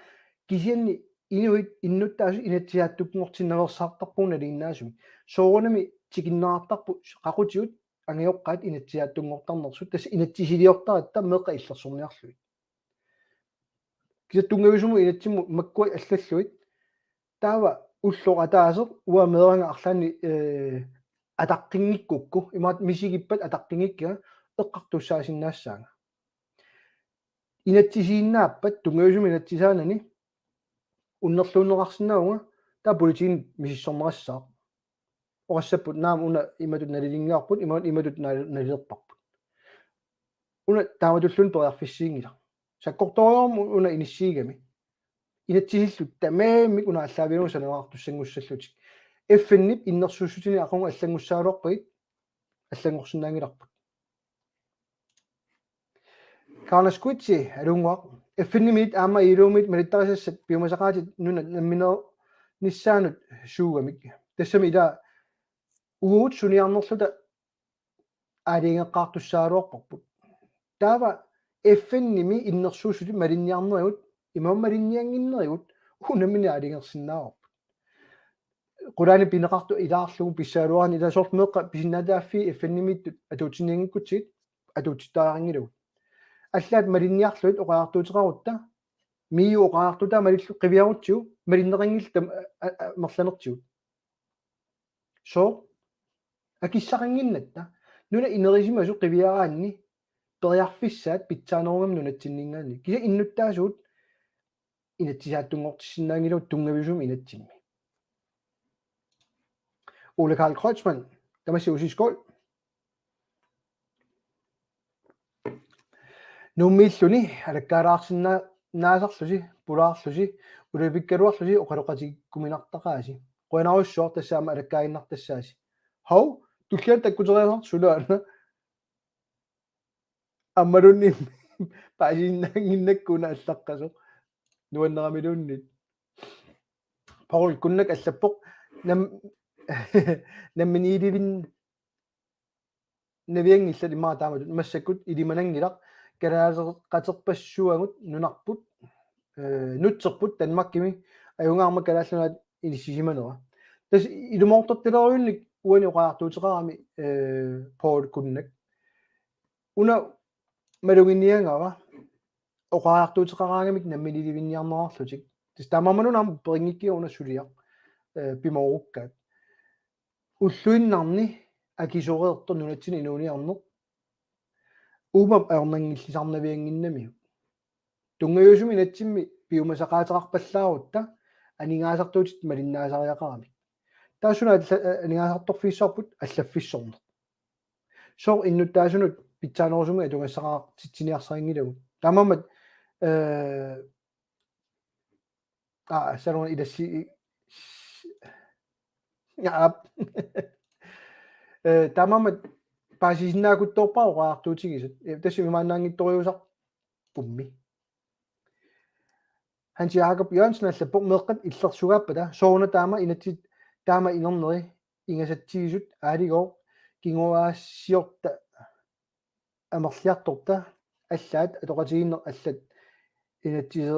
кисианни инуит иннуттаасу инатсисааттуккунгортиннерсаартарпуун налигиннаасуми соорунами тикиннеартарпу қақутиут ангиоққаат инатсисааттунгортарнерсут тасса инатсисилиортаратта меэққа иллерсорниарлуит киса тунгависуму инатсиму маккуи аллаллуит таава уллоратаасер уа меэранга арлаани атаққингиккукку имаат мисигиппат атаққингиккига эққартуссаасиннаассаага инатсисииннааппат тунгависуму инатсисаанани уннерлууннеқарсинаунга таа политиин мисиссорнерассаа орassapпут наам уна иматут налилингаарпут иматут налилерпарпут уна тааматуллун периарфиссиингила саккорториорму уна иниссиигами инатсисиллут тамааммик уна аллаавиунга санераартуссангуссаллутик FN-нип иннерсуссутини ақунга аллангуссаалуарпагит аллангорсинаангиларпут Carlos Quitsi алунгуақ FN-нимит аама илуумит малиттарисассат пиумасақаатит нуна намминер ниссаанут суугамик тассами ила уут суниарнерлута аалингеққартуссаалуарпарпут таава FN-ними иннерсуусути малинниарнеригут имаммалинниангиннеригут унаммини аалингерсиннааварпут qulaani pineqartu ilaarlugu pissaaluarni ilasort meeqqa pisinnaataaффи FN-nimиттут атуутинниангиккутсигит атуутиттааранgilugut аллаат малинниарлуит оқаартуутеқарутта миу оқаартута малиллу қивиарутсиу малиннеқангил там мерланертигут со акиссақангиннатта нуна инерисимасу қивиараанни периарфиссаат питсаанерунгам нунатсиннингаани киса иннуттаасуут инатсисааттунгортиссиннаангилут тунгависум инатсимми Ole Karl Kreutzmann, kan man sige skål. Nu milluni, alakkaaraarsinna naasarlusi, pulaarlusi, ulapikkaluarlusi, oqaluqatigkuminartaqaasi. Qoinarussort tassaama alakkaaginnartassaasi. Hov, tullian takkuteriasart sulaana. Ammalunni paasinnanginnakkuuna allaqqaso. Nuanneramilunnit. Paul kunnak allappoq намминииливин навиангиллат имаа тааматут массаккут илиманангилақ калаасеққатерпассуагут нунарпут нутсерпут танмаккими аюнгаарма калааллунаат илиссисиманера тас илумоортортилеруйунник уани оқаартуутеқарами Paul kunnak уна малугинниангава оқаартуутеқараангамик намминииливинниарнерарлутик тас таамаманунам перингиккиуна сулиақ пиморуккаат уллуиннарни акисореерто нунатсини инуниарнеқ уумап аорнангиллисарнавиангиннами тунгаюсуми натсимми пиумасақаатерарпаллаарутта анингаасартуутит малиннаасариақарами таасуна анингаасарторфиссарпут аллаффиссорнер сор иннуттаасунут питсаанерусуми атунгассақаа титсиниарсарингилагу таамамат салон иласси Ja, tamamат paasisinnaakuttoorpaa oqaartuutigisut tassimimaannaangittoriusaq pummi Hans Jakob Jørgensen allappoq meeqqat illersugaappa soorna taama inatsit taama inerneri ingasattigisut aaligoo kinguaassiorta amerliartorta аллаат атоqatiginner аллат инатсисе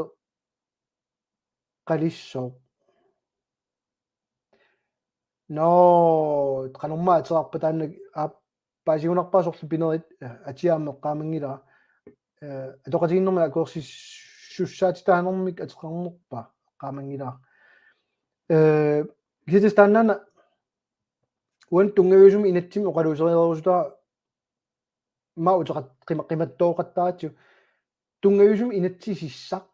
qalissoo no qanormaa aterarpa taannak paasigunarpaasorlu pinerit atiaammeqqaamангилара атоqatiginnerma akuersussaatitaanermik ateqarnerpa qaamангилара кисис тааннаана уан тунгавиусуми инатсими оқалуусериерусутаа ма утеқат қиматтооқаттаратсу тунгавиусуми инатсисиссақ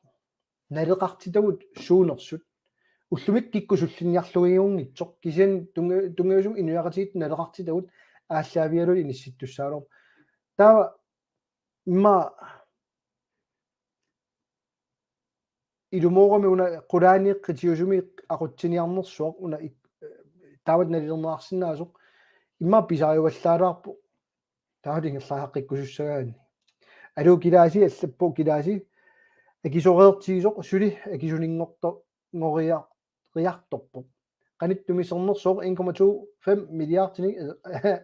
налеқартитагут суунерсут уллумик киккусуллинниарлугиунгитсоқ кисиан тунгавиусум инуяқатигит налеқартитагут ааллаавиалу инисситтуссаалор таава имма илумоорами уна qulaaniiqqitiusumi aqutsiniarnersuaq una taawat nalilerneraarsinnaasuq имма писариуваллаалаарпу таавалингерлааққиккусуссагаани алуу килааси аллаппу килааси акисореертигисоқ сули акисунингорто ngoриарторпо qanittumi-sernersuoq 1,25 milliardini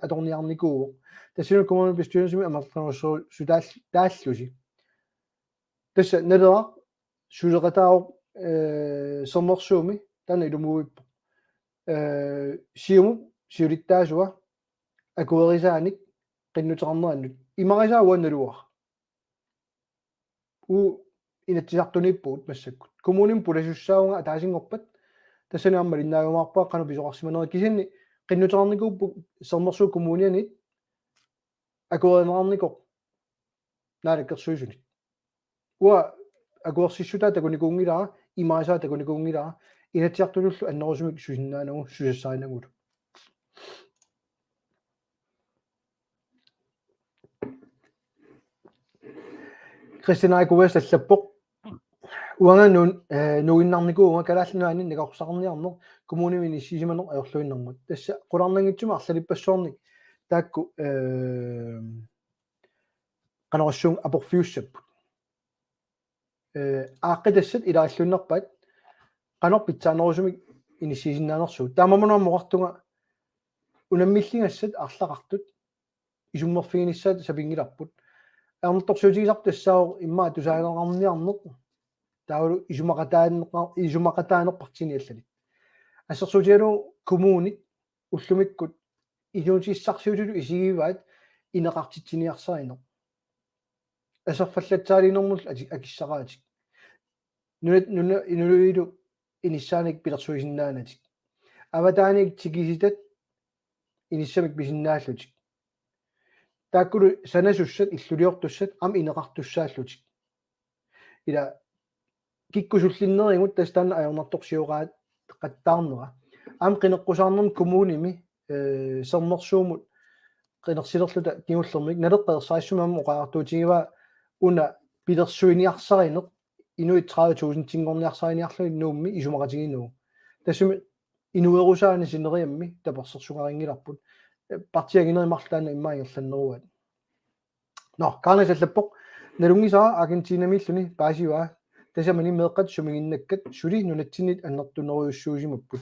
atorniarnikuuq тассуна kommunal bestyrelsesmi амерланерсуу тааллуси тасса налера сулеқатаақ сернерсууми тана илумуиппо сиуму сиулиттаасуа акуерисааник qinnuteqarneranut имарисаауанналуар у инатсисартуниппуут массаккут коммуним пуласуссаунга атаасингорпат тассанаамма линнаагумаарпаа кану писоқарсиманери кисинни qinnuteqarnikuuppu сернерсуу коммунианит акуеринеарникоқ наалаккерсуисунит уа акуерсиссутаа такуникуунгилара имарисаа такуникуунгилара инатсиартунуллу аннерусумик сусиннаанагу сусассааринагулу Christian West allappoq уанганун нуиннарникуунга калааллунаани накорсақарниарнер коммуними ниссисиманер аёрлуиннэрмут тасса qulарнангитсума арлалиппассуорник таакку канаруссуун апорфиуссаппут ааққитассат илааллуннерпат qanорпитсаанерусумик иниссисиннаанерсуу таамамунаармоқартунга унаммиллингассат арлақартут исуммерфигиниссаат сапингиларпут аернэрторсуутигисар тассаавор иммаа тусаагаақарниарнеқ таавалу исумақатаанерпартини аллалит ассерсуутигалу коммунит уллумиккут илуутиссарсуутилу исигиваат инеқартитсиниарсаринеқ асерфаллатсаалинэрмул акиссараатик нуна инулуилу иниссааник пилерсуисиннаанатик аватааник тикиситат иниссамик писиннааллутик тааккулу санасуссат иллулиортуссат ам инеқартуссааллутик ила киккусуллиннерингут тастаана аернарторсиораат қаттаарнера ам қинеққусаарнерм коммуними сернерсуумут qinерсилерлута кигуллермик налеққерсаассумаам оқаартуутигива уна пилерсуиниарсаринеқ инуит 30,000 тингорниарсариниарлуи нуумми исумақатигинуу тассуми инуерусаани синериамми таперсерсугарингиларпут партиагинеримарлаана иммаингерланнеруат но карнес аллаппоқ налунгисаа аргентинамиллуни паасиуа тасамани меэққат сумигиннаккат сули нунатсинит аннертунериуссуусимаппут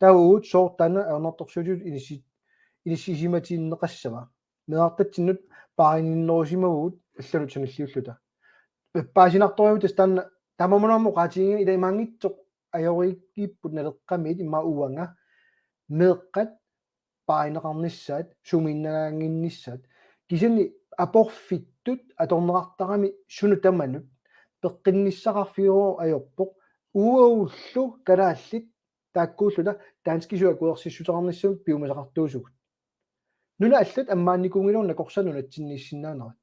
тауут соортаана аернарторсуутиут иниссисиматииннеқассава меартатсиннут паариннерусимавут аллалут саналлиуллута паасинарториу тастаана тамамунаармо qaatiginga илаймаангитсоқ ajorikkiipput naleqqamiit imma uanga meeqqat paaineqarnissaat sumiinnaгаангиннissaat кисани апорфиттут аторнеқартарами суну таманут пеққинниссақарфиуро ajorpoq уауллу калааллит тааккууллута таанскисуа куерсиссутеқарниссамут пиумасақартуусугут нуна аллат аммаанникуунгилорна корсану натсиннииссиннаанерат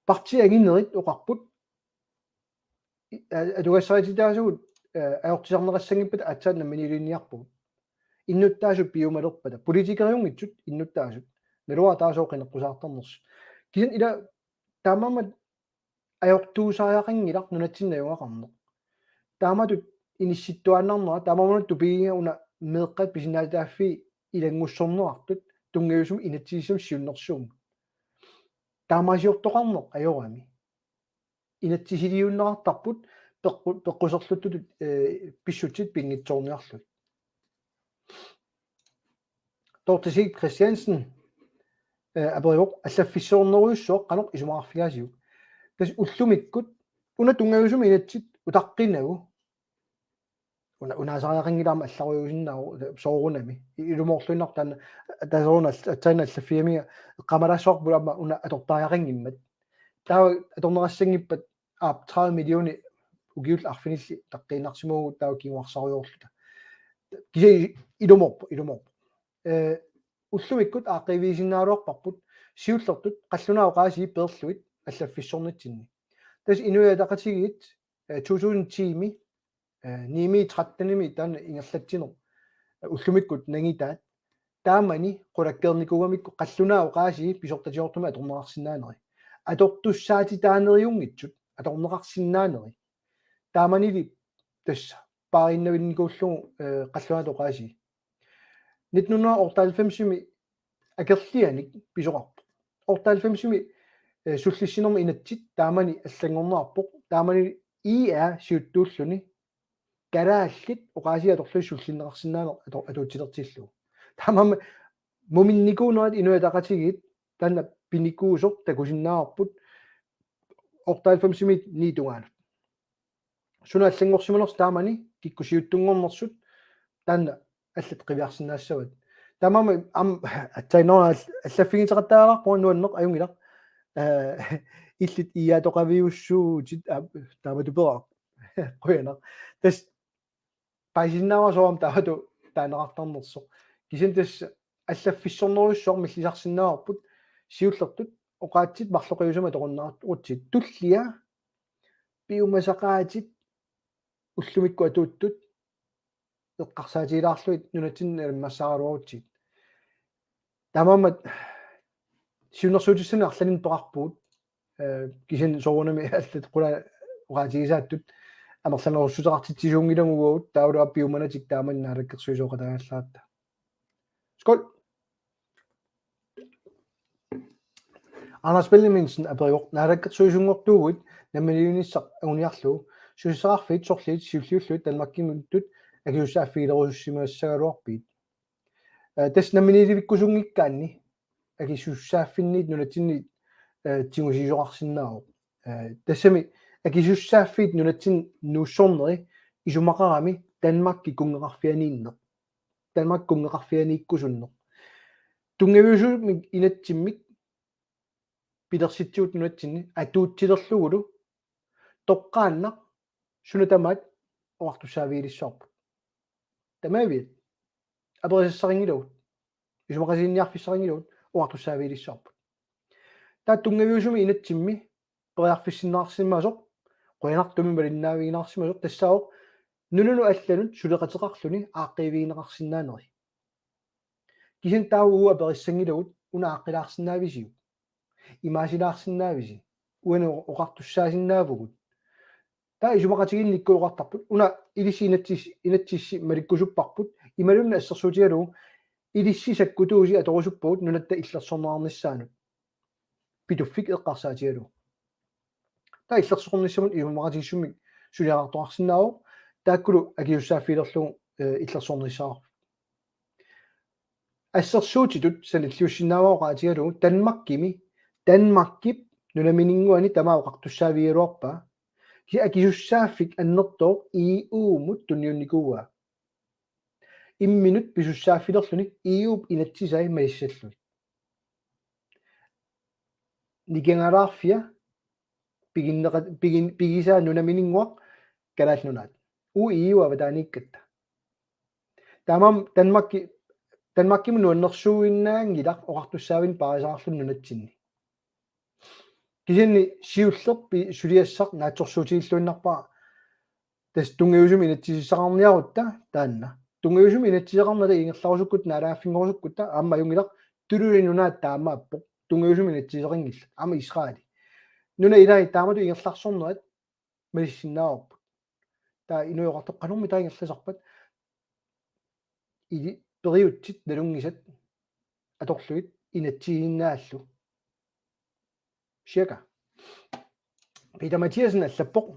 партиагиннерит оқарпут атугассаатитаасугут аёртисарнерассангиппата атсаанна минилиниарпугут иннуттаасу пиумалерпата политикериунгитсут иннуттаасут налуа таасооқинеққусаартарнерс кисин ила таамамат аёртуусааяқингилар нунатсиннаюнгақарнеқ тааматут инисситтуааннарнера таамамунат тупигига уна меэққат писинаатааффи илангуссорнерартут тунгиусум инатсигисум сиуннэрсуум таамаасиортоқарнеқ ajorami инатсисилиуннеқартарпут пеққусерлуттут писсутсит пингитсоорниарлут тортисик Christiansen абериоқ аллаффиссоорнеруйуссоо қанеқ исумаарфигаасиу тас уллумиккут уна тунгиусум инатсит утаққинагу унаасариақингилаама алларуйусиннаагу соорунами илумоорлуиннар таана тасоруна атсаана аллаффиамига эққамалассоорпулаама уна атортариақингиммат таа аторнерассангиппат 30 миллиони угиул арфинилли таққиинарсимуугу таа кингуарсаруйоорлута кисе илуморпо уллумиккут ааққивиисиннаалуарпарпут сиуллертут қаллунаа қааси перлуит аллаффиссорнитсинни тас инуятақатигит 2010ми ними 13ними таана ингерлатсинер уллумиккут нагитаат таамани қулаккерникугамикку қаллунаа қааси писортатиортума аторнеқарсинаанери атортуссаати таанериунгитсут аторнеқарсинаанери тааманили тасса париннавинникууллугу қаллунаато қааси 1998-ми акерлианик писоқарпо 98-ми суллиссинерми инатсит таамани аллангорнеарпоқ таамани сиуттууллуни карааллит оқаасиа торлуи суллиннеқарсинаанер атуутсилертиллу таамам муминникуунерат инуятақатигит таана пиникуусоқ такусиннаарпут 98-ми нитугаанут суна аллангорсиманерс таамани киккусиуттунгорнерсут таана аллат қивиарсинаассават тамама ам атсайнера аллаффигитеқаттаарарпуа нуаннеқ аюнгилақ иллит иаатоқавиуссуутит тааматупераа қуянақ тас паисиннаавасоорам таату таанеқартарнерсо кисин тас аллаффиссорнеруйуссоор миллисарсиннааварпут сиуллертут оқаатсит марлоқиусама тоқуннаарт утсит туллиа пиумасақаатит уллумикку атууттут эққарсаатилаарлуит нунатсин массааралуарутсит тамамат сиунерсуутиссана арланин тоқарпуут кисин соорунами аллат қула оқаатигисааттут амерланеруссутеқартитсисуунгилагугуут таулуа пиуманатик тааман наалаккерсуисоқатагааллаатта скол Anders Belleminsen абериоқ наалаккерсуисунгортуугут наммалиунissaq агуниарлуу сусисақарфит сорлит сиуллиуллут Danmarkимуттут агиуссааффигилерусsimaassagaluarpiit тас намминиливиккусунгиккаанни агисуссааффинниит нунатсинни тигусисоқарсиннаавоқ тассами агисуссааффиит нунатсин нууссорнери исумақарами Danmarkки кунгеқарфианииннеқ Danmark кунгеқарфианииккусуннеқ тунгавиусумик инатсиммик пилерситсуут нунатсинни атуутсилерлугулу тоққааннақ сунатамаат оартуссаавиилиссаарпу тамаавиат аберисарингилуут исумақасиинниарфиссарингилуут оартуссаавиилиссаарпу таа тунгавиусуми инатсимми периарфиссиннаарсимаасоқ қуянартуми малиннаавигинаарсимасоқ тассаоқ нунуну алланут сулеқатеқарлуни ааққивиинеқарсинаанери кисин тааугуа периссангилуут уна ааққилаарсинаависиу имаасилаарсинаависи уану оқартуссаасиннаавгут таа исумақатигинниккулоқартарпут уна илиси инатсисси маликкусуппарпут ималунна ассерсуутигалугу илисси саккутууси аторусуппуут нунатта иллерсорнаарниссаанут питуффик эққарсаатигалугу таа иллерсорнissamут имамақатигиссумик сулиаартоқарсинаавоқ тааккулу агиуссааффилерлугу иллерсорнissaar ассерсуутитут саниллиуссинааваоқаатигалугу Danmarkкип нунаминингуани тамаоқартуссаавигалуарпаа ки акисуссааффик аннертоо иумут тунниунникууа имминут писуссааффилерлуни иуп инатсисай маиссаллут никенгалаарфиа пигисаа нунаминингуақ калаалнунаат иуа ватааниккатта тамам Danmarkkim нуаннерсууиннаангилақ оқартуссаавин парисаарлун нунатсинни кисинни сиуллерпи сулиассақ наатсорсуутигиллуиннарпаа тас тунгавиусуми инатсисисақарниарутта таанна тунгавиусуми инатсисақарнала ингерларусуккут наалааффингорусуккутта аама юнгилақ тулулинунаат таамааппоқ тунгавиусуми инатсисақингилла аама исраали нуна илаи таамату ингерларсорнерат малиссиннааварпут таа инуйоқартоққанорми таингерласарпат или периутсит налунгисат аторлуит инатсигиннааллу cirka Peter Mathiasen аллаппоқ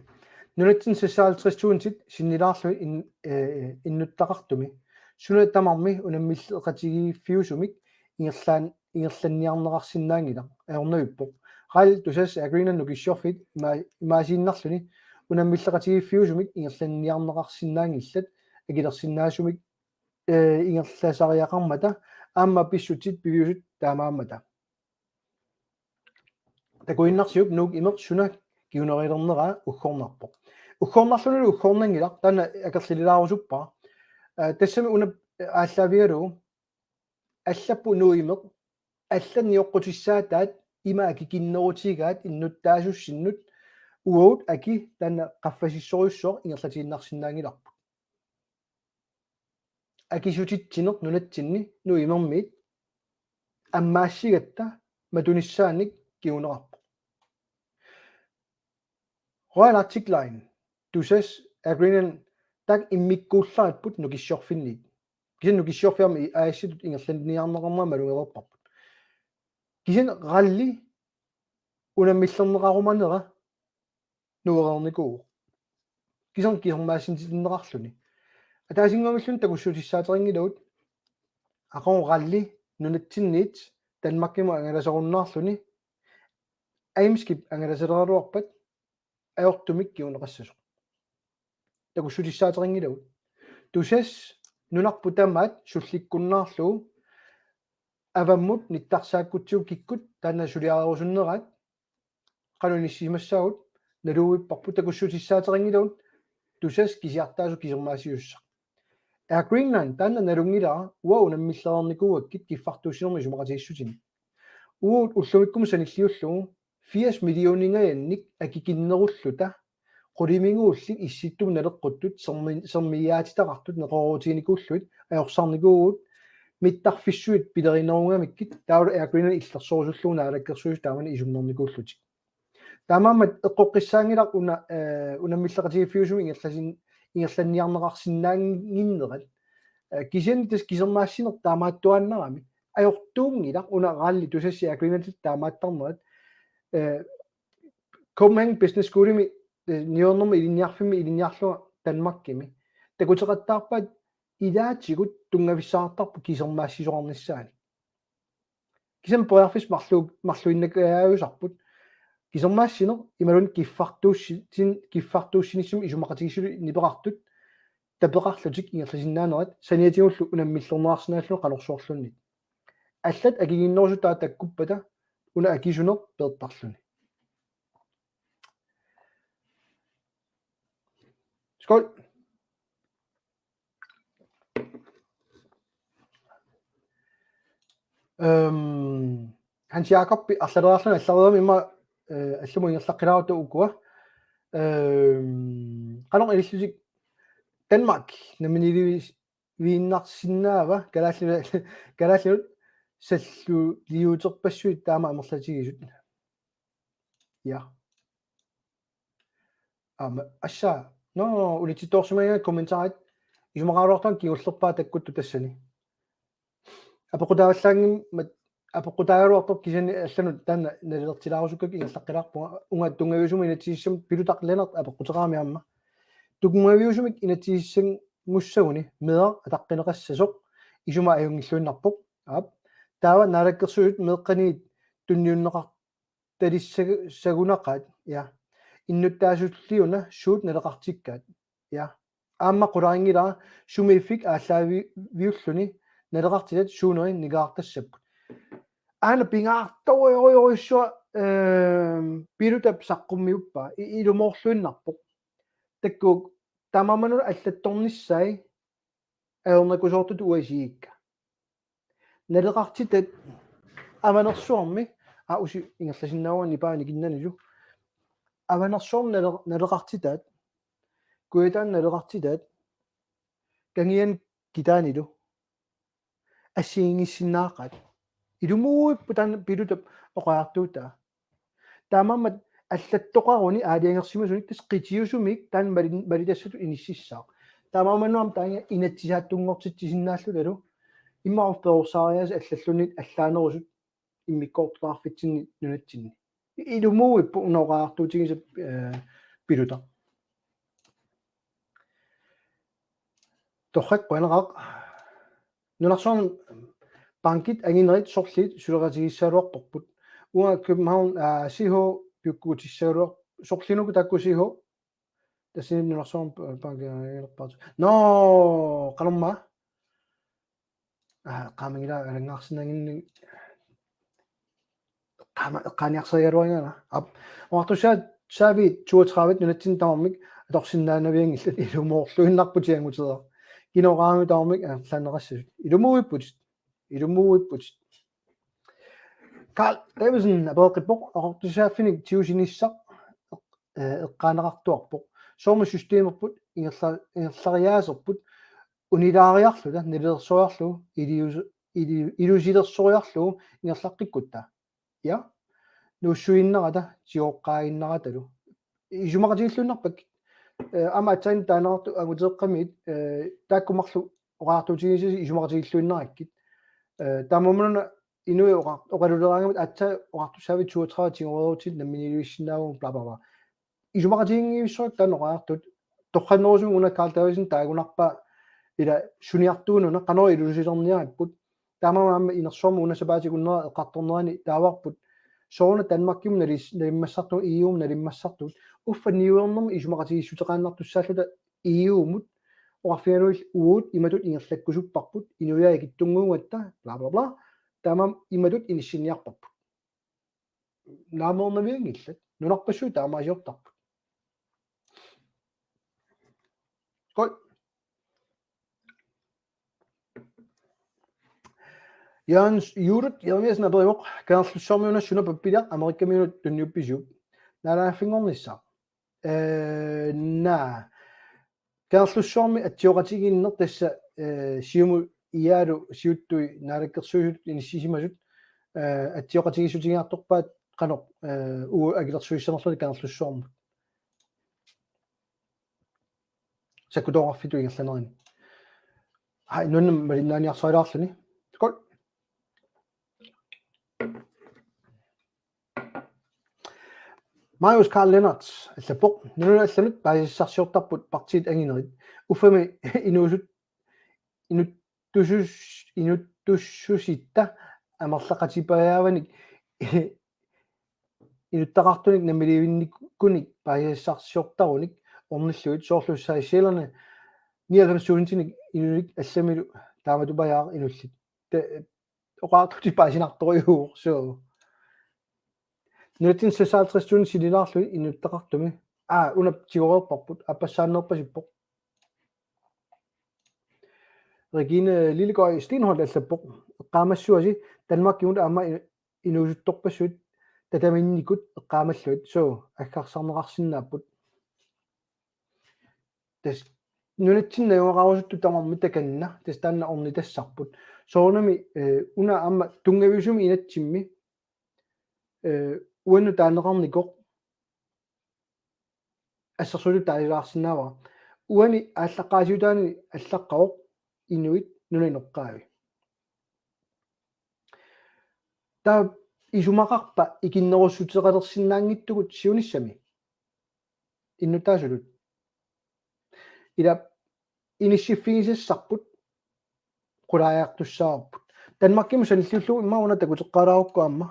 нунатсин 56,000 синнилаарлу иннуттақартуми сунаттамарми унаммиллеқатигииффиусумик ингерланниарнеқарсинаангила аорнуиппоқ қал тусас агринанну киссиорфит имаасииннарлуни унаммиллеқатигииффиусумик ингерланниарнеқарсинаангиллат агилерсинаасумик ингерласариақармата аама писсутит пивиусут таамааммата такуиннарсиук нуук имерсуна киунерилернера уггорнарпоқ уггорнарлуни уггорнангилар таана акерлилаарусуппа тассами уна ааллавиалу аллаппу нуимеқ алланниоққутиссаатаат има акикиннерутигаат иннуттаасуссиннут уут аки таана qaffasissorussor ингерлатииннарсинаангиларпу акисутитсинеқ нунатсинни нуимермиит аммаассигатта матуниссааник киунерарпу Royal artikline tusas agreement tak immikkuullaatput nukissorfinniit kisen nukissorfiarmi aassitut ingerlanniarneqarma malungererparput kisen ralli unamillerneqarumanera nuerernikuu kisen kisermaasintinnerarluni атаасингамиллун такуссутиссаатерингилаут ақон ралли нунатсинниит Danmarkima ангаласоруннаарлуни аимскип ангаласалераруарпат аортумик киунеқассасо такуссутиссаатерингилаут тусас нунарпу тамаат сулликкуннаарлуу аваммут ниттарсааккутсиу киккут таана сулиарерусуннераат кануниссимассаагут налууиппарпу такуссутиссаатерингилаут тусас кисиартаасу кисермаасиусса Greenland таана налунгилара уау наммиллерникууаккит киффартуусинерми сумақатииссутини уут уллумиккум саниллиуллугу 80 миллионингаянник акикиннеруллута qulimiнгууллик исситтум налеққуттут сермиаатитақартут неқорутиникууллуит аёрсарникуугут миттарфиссуит пилеринерунгамиккит таала Greenland иллерсорусуллугуна алаккерсуус таамани исумнерникууллутик таамаамат эққоққиссаангилар унаммиллеқатигиффиусуми ингерланниарнеқарсинаангиннерат кисен тас кисермаассинер таамааттуаннерами аёртуунгила уна ралли тусасси Greenland таамааттарнерат Copenhagen Business Schoolimi niornermi илинниарлуга Danmarkimi такутеқаттаарпат илаатигут тунгависсаартарпу кисермаассисоқарниссаани кисен поярфис марлуиннакаавусарпут кисермаассинер ималун киффартууссинissum исумақатигиссулу нипеқартут тапеқарлутик ингерласиннаанерат саниатигуллу унаммиллернеарсинааллу қалорсуорлунни аллат акигиннерусутаа таккуппата уна акисунер пеэртарлуни Skål. Hans Jakob арлалаарлуна аллариуами имма аллуму ингерлаққилааруту укуа канон илиллусик Danmark наминилуис вииннарсиннаава галааллунут саллу лиутерпассуит таама амерлатигисут я асса no улититорсумага комментарит исумақаалуартан киуллерпаа таккутту тассани апоқутааваллаангим апоқутаагалуартор кисани алланут таана налилертилаарусуккак ингерлаққилаарпунга унгаттунгавиусуми инатсииссам пилутақленерт апоқутераами аама тугмавиусумик инатсииссан муссагуни меда атаққинеқассасоқ исума аюнгиллуиннарпоқ аап таава налаккерсуут меэққаниит тунниуннеқар талиссагунақаат я иннуттаасуллиуна суут налеқартиккаат я аама qularingila sumifik ааллаавиуллуни налеқартилат суунери никаартассаппут аана пингаарториориуссуа пилутап саққуммиуппа илумоорлуиннарпоқ таккук тамаману аллатторниссай аернакусоортут уасиикка налеқартитат аманерсуарми ауси ингерласиннаавани паани киннанилу аванерсуорн налеқартитаат куитаан налеқартитаат кангиан китаанилу ассиингиссиннаақат илумууиппу таан пилутап оқаартуутаа таамаммат аллаттоқаруни аалиангерсимасуник тас қитиусумик таан малитассату иниссиссаа таамамануам таанга инатсисааттунгортитсисиннааллу талу иммаарпеорсаариас аллаллунит аллаанерусут иммиккоортаарфитсинни нунатсинни илумууиппу унаораартуутигисап пилута торрак панерақ нунарсуарн банкит агинерит сорлит сулератигиссаалуарторпут уа København сихо пиуккуутиссаалуар сорлинуку таккусихо тассиним нунарсуарн банкиерпаат но қалумма qaamingila алангаарсинагинни qaaniarsajaluangana ап оартусаат саави 32 нунатсин таамик аторсиннаанавиангиллат илумоорлуиннарпутиангутера кинораами таамик ланерассасут илумууиппут Carl Davidsen абеэқиппоқ оортусааффиник тиусиниссақ эққаанеқартуарпоқ соорма системерпут ингерлариаасерпут унилаариарлута нилерсориарлу илусилерсориарлу ингерлаққиккутта я нуссуиннерата сиоққаиннераталу исумақатигиллуннарпак ама атсаин таанеарту агутеэққамит тааккумарлу оqaартутигисси исумақатигиллуиннераккит таамомуна инуи оқалулераангамат атса оqaартуссаави 32 тигориутит намминилуиссинааву бла бла бла исумақатигингивиссуак таанеқаартут торханнерусум уна Carl Davidsen таагунарпа ила суниартуунуна канори илусилерниариппут таамаама инерсуарма унасапаатигуннера эққарторнерани тааварпут соорна Danmarkkim налиммассарту EU налиммассартут уффа ниуернерми исумақатигиссутеқааннартуссааллута EU-мут оарфиануил уут иматут ингерлаккусуппарпут инуяа киттунгууатта бла бла бла таамам иматут иниссиниарпарпут наамоорнавиангиллат нунарпассуу таамаасиортарпут кой Jørgens Judith Jeremiasen abrimok kanslutsormiuna sunapappilia amerikkamiunut tunniuppisup nalaafinngornissa kanslutsormi atsioqatiginner tassa siumu iaalu siuttui naalakkersuusut inississimasut atsioqatigisutigiartorpaat qanoq uu agilersuissanerluni kanslutsormu sakkutoorarfitu ingerlanerini hai nunnam malinnaaniarsoilaarluni kol Marius Carl Lennarts allappoq nunallanut paasissarsiortarput partiit anginerit uffami inuttussusitta amerlaqatipaaavanik inuttaqartunik namiliuinnikkunik paasissarsiortarunik ornilluit soorlussaissilerne 99 inunik allamilu taamatupajaaq inullit oqaartuti paasinartoriuur so Nutin 56 sililarlu inuttaqartumi unap tigoreerparput appassaannerpasippoq Regine Lillegøj Stenholt allappoq eqqaamassuasi Danmarkkiun aama inuusuttorpassut tatamiinnikut eqqaamalluit so aggarsarnerarsinnaapput tas nunatsinnajuaqarusuttu tamarmi takanna tas taanna ornitassarput soornami una aama tungaviusumi inatsimmi uannu taaneqarnikoq ассерсулу таалилаарсинаава уани ааллаққаасиутаани аллаққавоқ инуит нунинеққаави та исумақарпа икиннеруссутеқалерсинаангиттугут сиуниссами иннутаасулут ила иниссиффигисассарпут qulaajaqtussaarupput Danmarkkim sanillullu immauna takuteqqalaarukkuamma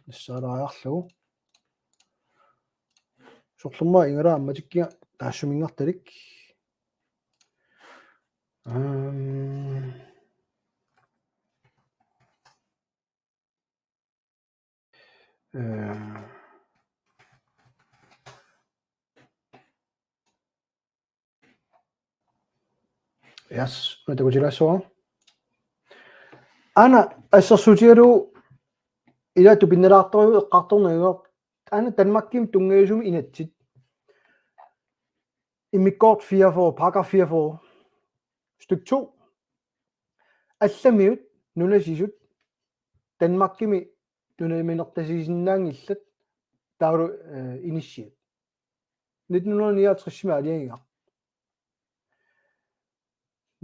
нассаалариарлугу сорлумма ингала амматиккиа таассумингарталик Yes, natagutilassua ana ассерсутигалу ila tupinnerartoriu eqqartornaguaq ana Danmarkkim tungaisumi inatsit immikkort 44 paragraf 44 styk 2 allamiut nunasisut Danmarkkimi nunaminertasisinnaangillat taulu inissiat 1969 aliangiga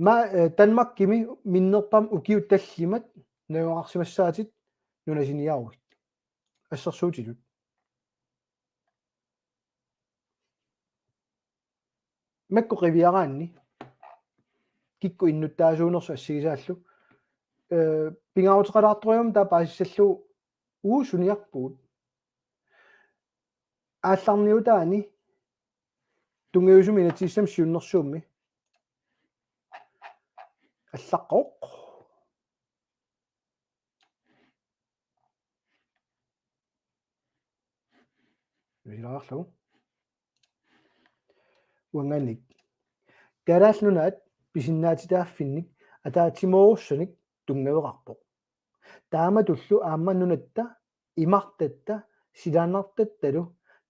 ma Danmarkimi minnerpam ukiut tallimat nanuaqarsimassaatit nunasiniaruit ассерсуутилут макку qivиараанни кикку иннуттаасуунерсу ассигисааллу пингаарутеқалаарторюум таа паасиссаллу уусуниарпуут аалларниутаани тунгиусуми инатиссам сиуннерсуумми аллаққоқ вилаарлу уанганик караалнунаат писиннаатитааффинник атаатимоорсаник тунгавеқарпоқ таама туллу аамманнунатта имартатта силаанартатталу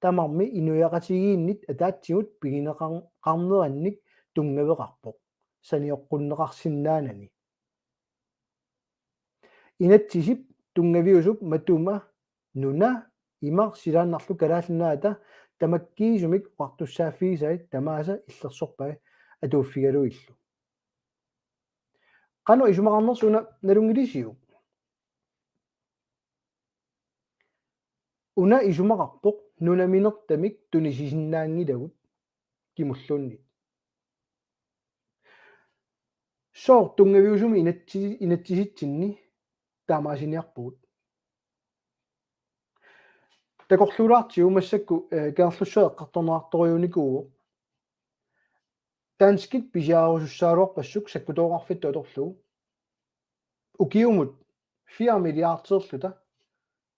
тамарми инуяқатигииннит атаатсигут пигинеқарнеранник тунгавеқарпоқ саниоққуннеқарсинаанани инатсисип тунгавиусуп матума нуна имар силааннарлу калаалнаата тамаккиисумик қартуссааффигисаит тамааса иллерсорпай атууффигалуиллу қано исумақарнерсуна налунгилисиу уна исумақарпоқ нунаминертамик тунисисиннаангилагут кимуллуунни соор тунгавиусуми инатсиситсинни таамаасиниарпугут такорлуулаартиу массакку каарлуссуеққарторнеарторюуникуу танскит писиаарусуссаалуарпассук саккутооқарфитту аторлуу укиумут 4 миллиардерлута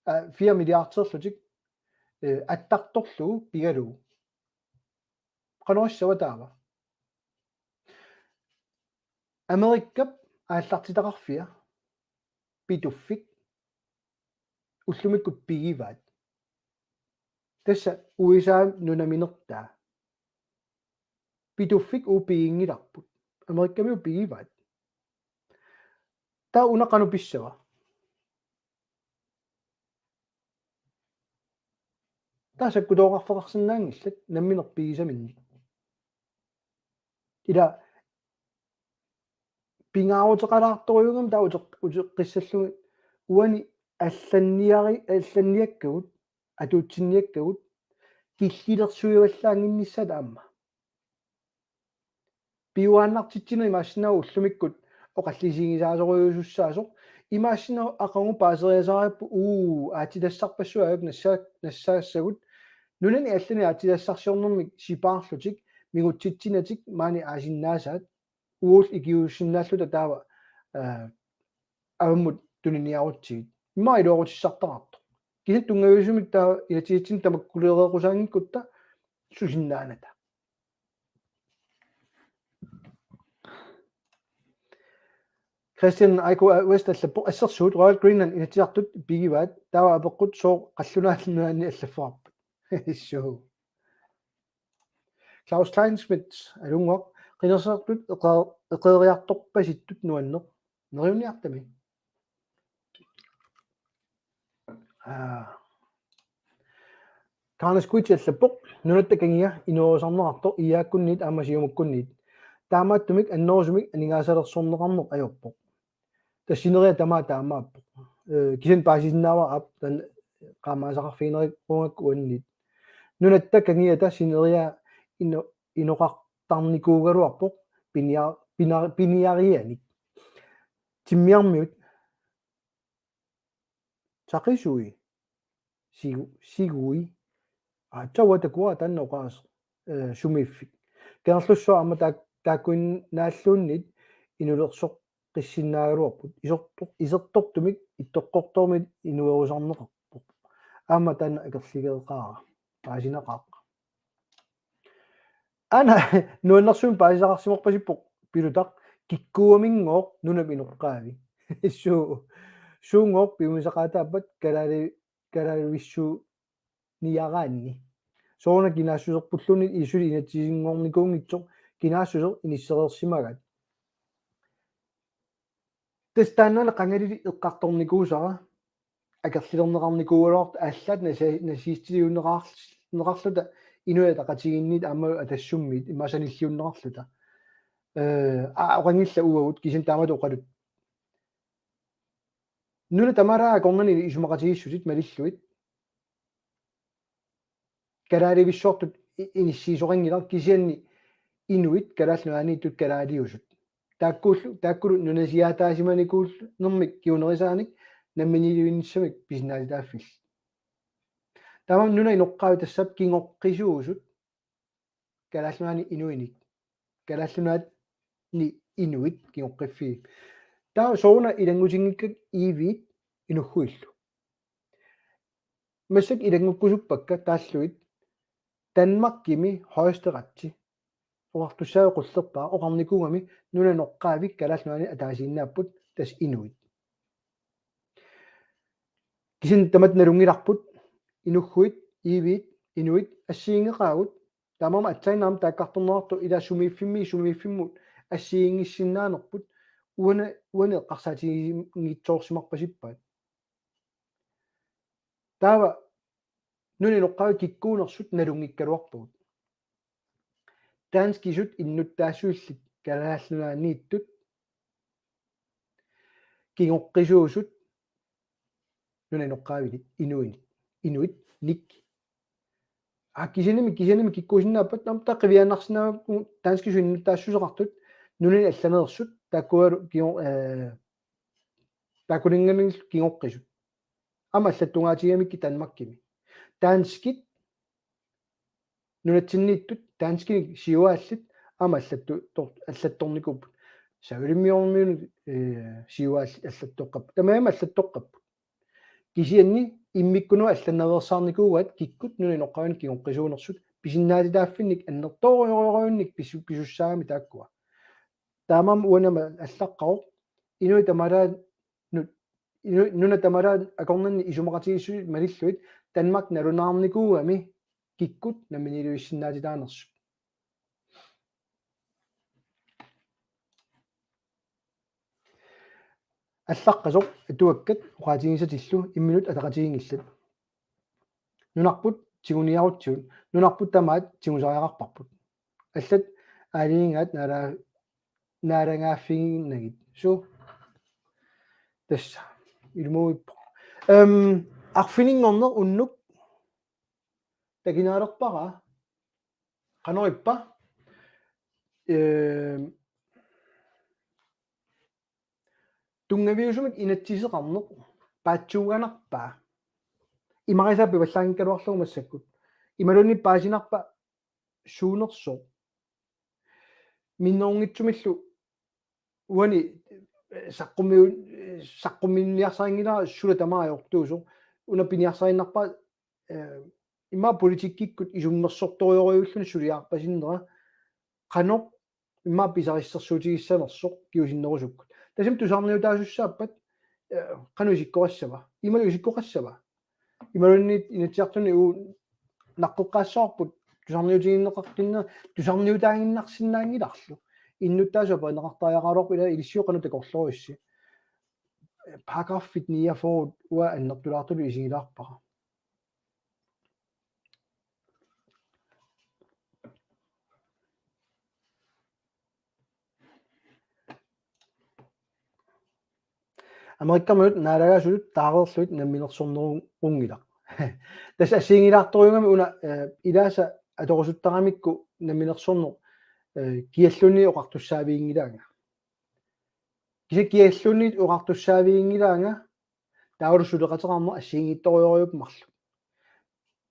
4 миллиардерлутик аттарторлуу пигалуу qanuassava taava Amerikkap ааллартитақарфиа питуффик уллумиккут пигиваат тасса USA нунаминертаа питуффик упигингиларпут Америкками пигиваат таа унақану писсава таасаккутооқарфеқарсинаангиллат намминерпигисаминни ила пингаарутеқалаарторюугам таа утеққиссаллуги уани алланниаккагут атуутсинниаккагут киллилерсуиваллаангинниссат аама пиуааннартитсина имаассинаа уллумиккут оқаллисигисаасориусуссаасо имаассинаа ақангу паасериасаариппу аатилассарпассуаак нассаассагут нунани аллани аатилассарсиорнэрмик сипаарлутик мигутситсинатик маани аасиннаасаат уул икиуссиннааллута таава аваммут туниниарутсигит имаа илуорутиссартарарто кисат тунгависумик таа илатигитсин тамаккулеереқусаангиккутта сусиннааната Christian Aiko West аллаппо ассерсуут Royal Greenland инатиартут пигиваат таава апеққут соо қаллунааллунуани аллаффаарпут иссуу Klaus Kleinschmidt алунгоқ qinерсартут эқериарторпаситтут нуаннеқ нериуниартами Kaanaskuit аллаппоқ нунатта кангиа инуусарнеқарто иааккунниит аамасиумаккунниит таамааттумик аннерусумик анигаасалерсорнеқарнеқ ajorpoq тассинериа тамаа таамааппоқ кисен паасисиннаава ап тан qaamaasaqarfiinerik qungakku uannit нунатта кангиа тассинериа иноқартарникуугалуарпоқ пиниарианик тиммиармиут тақисуи сигуи атауатакуа танноқаас сумиффик керлуссуа ама тааккуин нааллууннит инулерсоқ қиссиннаагалуарпут исертортумик иттоққортормит инуерусарнеқарпоқ аама таана акерлигеэқаа паасинеқааққа ана нуаннэрсуун паасисақарсиморпасиппоқ пилутақ киккуамингооқ нунап иноққаави суungооқ пиумисақаатааппат калааливиссуу ниараанни соона кинаассусерпуллуни исули инатсигингорникуунгитсо кинаассусер иниссереерсимагат тестаннана qangalili эққарторникуусара акерлилернеқарникууалуарт ааллаат насиистилиуннеқарлута инуя тақатигиннит аамалу атассуммит имасаниллиуннеқарлута oqangilla uagut kisin taamatu oqalut nuna tamaraa aqornani isumaqatigissutit malilluit kalaalivissuartut inissiisoqangilar kisianni inuit kalaalluaaniittut kalaaliusut taakkulu nunasiaataasimanikuullu nermik kiunerisaanik namminiliuinnissamik pisinaasitaaffil tamam nuna inoqqaavi tassap kingoqqisuusut kalaalluaani inuinik kalaallunaat ni inuit kingoqqiffiik taa souna ilangutigikkak iiviit inugguillu масsak илангуккусуппакка тааллуит танмаккими хойстератси оqartussaaви qullerpaa oqarnikugami nunanoqqaavik kalaalluani ataasiinnaapпут тас инуит кисин тамат налунгиларпут инуггуит иивиит инуит ассиингеqaagut таамама атсайнаам тааккарторнеарту ила сумииффиммут ассиингиссиннаанерпут уана эққарсаатигингитсоорсимарпасиппаат таава нунилоqqaavi киккуунерсут налунгиккалуарпугут таанскисут иннуттаассуиллик калааллунаанииттут кингоққисуусут нунилоqqaavилит инуит ник кисиними киккуусиннааппат таққивианнарсинаавакку таанскису иннуттаассусеқартут нунини алланерсут тааккуалу тааккулинганингил кингоққисут ама аллаттунгаатигамикки танмаккими таанскит нунатсиннииттут таанскини сиуааллит ама аллатторникуппут савилиммиормиуну сиуаалли аллаттоққап тамаама аллаттоққаппут кисианни иммиккуну алланнаверсаарникуугат киккут нуниноққавани кигоққисуунерсут писиннаатитааффинник аннерторуйоруйорунник писуссаагами тааккуа таамам уанама аллаққаро инуи тамалаа нуна тамалаа акорнанни исумақатигиссуи малиллуит танмак налунаарникуугами киккут наминилуиссиннаатитаанерсу аллаққасоқ атуаккат уқаатигисатиллу имминут атақатигингиллат нунарпут тигуниарутсуут нунарпут тамаат тигусариақарпарпут аллат аалиингаат наалагааффигиннагит су тасса илмуиппо арфинингорнер уннук такинаалерпара канориппа тунгавиусумик инатсисеқарнеқ паатсууганарпаа имарисааппи валлаангкалуарлугумассаккут ималунни паасинарпа суунерсоо минноонгитсумиллу уани саққумминниарсарингилара сула тамаajortuusо уна пиниарсариннарпа имма политиккиккут исумнерсорториориуллуни сулиаарпасиннера қано имма писариссерсуутигиссанерсоқ киусиннерусуккут тасим тусаарниутаасуссааппат қано исиккорассава ималу исиккоқассава ималунни инатсиартуни уу наққоққаассаарпут тусаарниутигиннеқартинна тусаарниутаагиннарсинаангиларлу иннуттаасуапа неқартариақаалорпу ила илиссиоқану такорлоруисси параграффит 49 уа аннертулаартулу исигилаарпара америккамут наалагаасулут таарерлуит намминерсорнерунгила тас ассиингилаарторюнгами уна илааса аторусуттарамикку намминерсорнер киаллуни оқартуссаавиингилаанга кисаккиаллуни оқартуссаавиингилаанга таавалу сулеқатераармо ассиингитториориуп марлу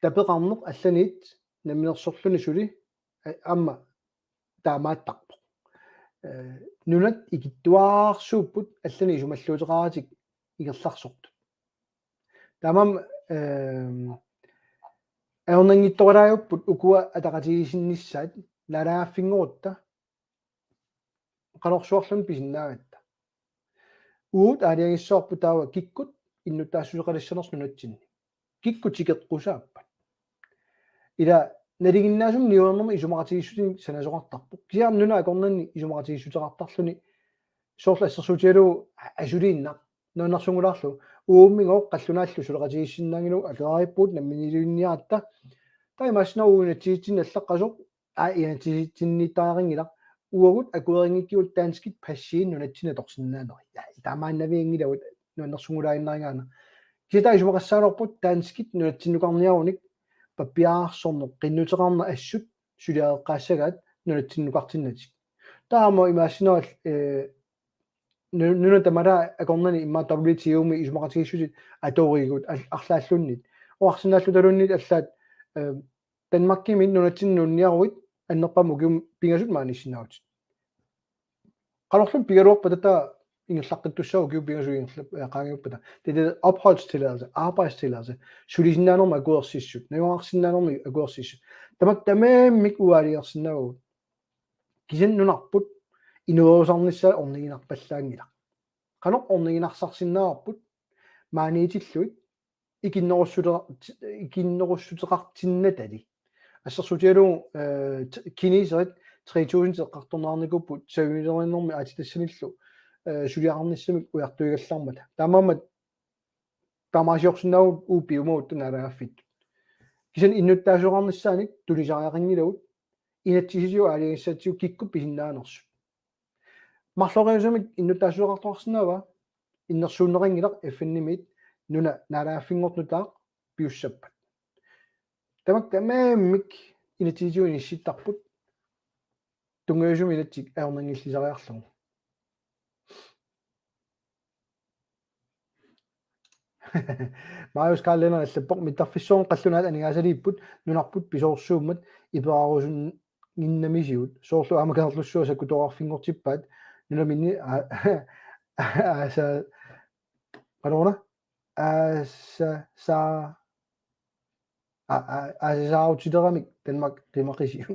тапеқарнеқ алланиит намминерсорлуни сули амма таамааттарпо нунат икиттуаарсууппут аллани исумаллуутеқаратик игерларсортут таамам аернангитторилаajupпут укуа атақатигисиннissaат налааффингорутта қалорсуарлун писиннаагатта уут аалиагиссоорпу таава киккут иннутаассусеқалиссанерс нунатсинни киккут сикеққусааппат ила налигиннаасум ниуернерми исумақатигиссутин санасоқартарпу кисиар нуна акорнанни исумақатигиссутеқартарлуни соорла ассерсуутиалу асулииннақ нуаннарсунгулаарлу ууммигоо қаллунааллу сулеқатигиссиннаангилу акераариппуут намминилуинниаатта таймаснауунатсиитсин аллаққасоқ ианатсиитсинниттаарингила uagut akueringikkiut taanskit passiin nunatsina torsinnaaneri taamaannaviingilawut nuannersungulainnaringaana kisa isumaqassaanorput taanskit nunatsinnukarniarunik pappiaarsorneq qinnuteqarna assut suliaeqqaassagaat nunatsinnukartinnatik taamo imaassineral nuna tamara akornani imma WTO-mi isumaqatigissutit atorigut арлааллуннит оарсинааллуталуннит аллаат Danmarkkimin nunatsinnuunniaruit аннерпаму киум пингасут maanissinnaut qalorlum pigaluorpa tata ingerlaqqittussau kiu pingasuingерлap qaangiuppata tete opholdstilladelse arbejdstilladelse sulisinnaanорma akuersissut najuarsinnaanormi akuersissut tamak tamaamik uaaligersinnagu kisan nunarput inuerusarnissa orniginarpallaangila qanoq orniginarsarsinnаарput maaniitilluit ikinnerussutеқартиннатали ассерсутиалу кинисерит 3000 теққарторнаарникуппут савимилериннэрми аатитассамиллу сулиақарниссамик уяртуигаллармата таамаамат таамаасиорсинаагут уупиумаут таналааффит кисан иннуттаасуоқарниссааник тулисариақингилавут инатсисиу аалигассаатсиу кикку писиннаанерсу марлориусамик иннуттаасуоқартоқарсинаава иннерсууннерингилақ эффиннимит нуна налааффингортнутаа пиуссаппат тамак тамааммик инатсисиу инисситтарпут тунгуйусум инатсик аернангиллисариарлугу Marius Karl-Lennart allappoq mittarfissuun qallunaat anigaasaliipput nunarput pisoorsuummat iperaarusun ginnamisiut soorlu aamakanarlussuua sakkutoqarfingortippaat nunaminni aasa qanorna aasa saa aasaautideramik Danmark qimaqisiu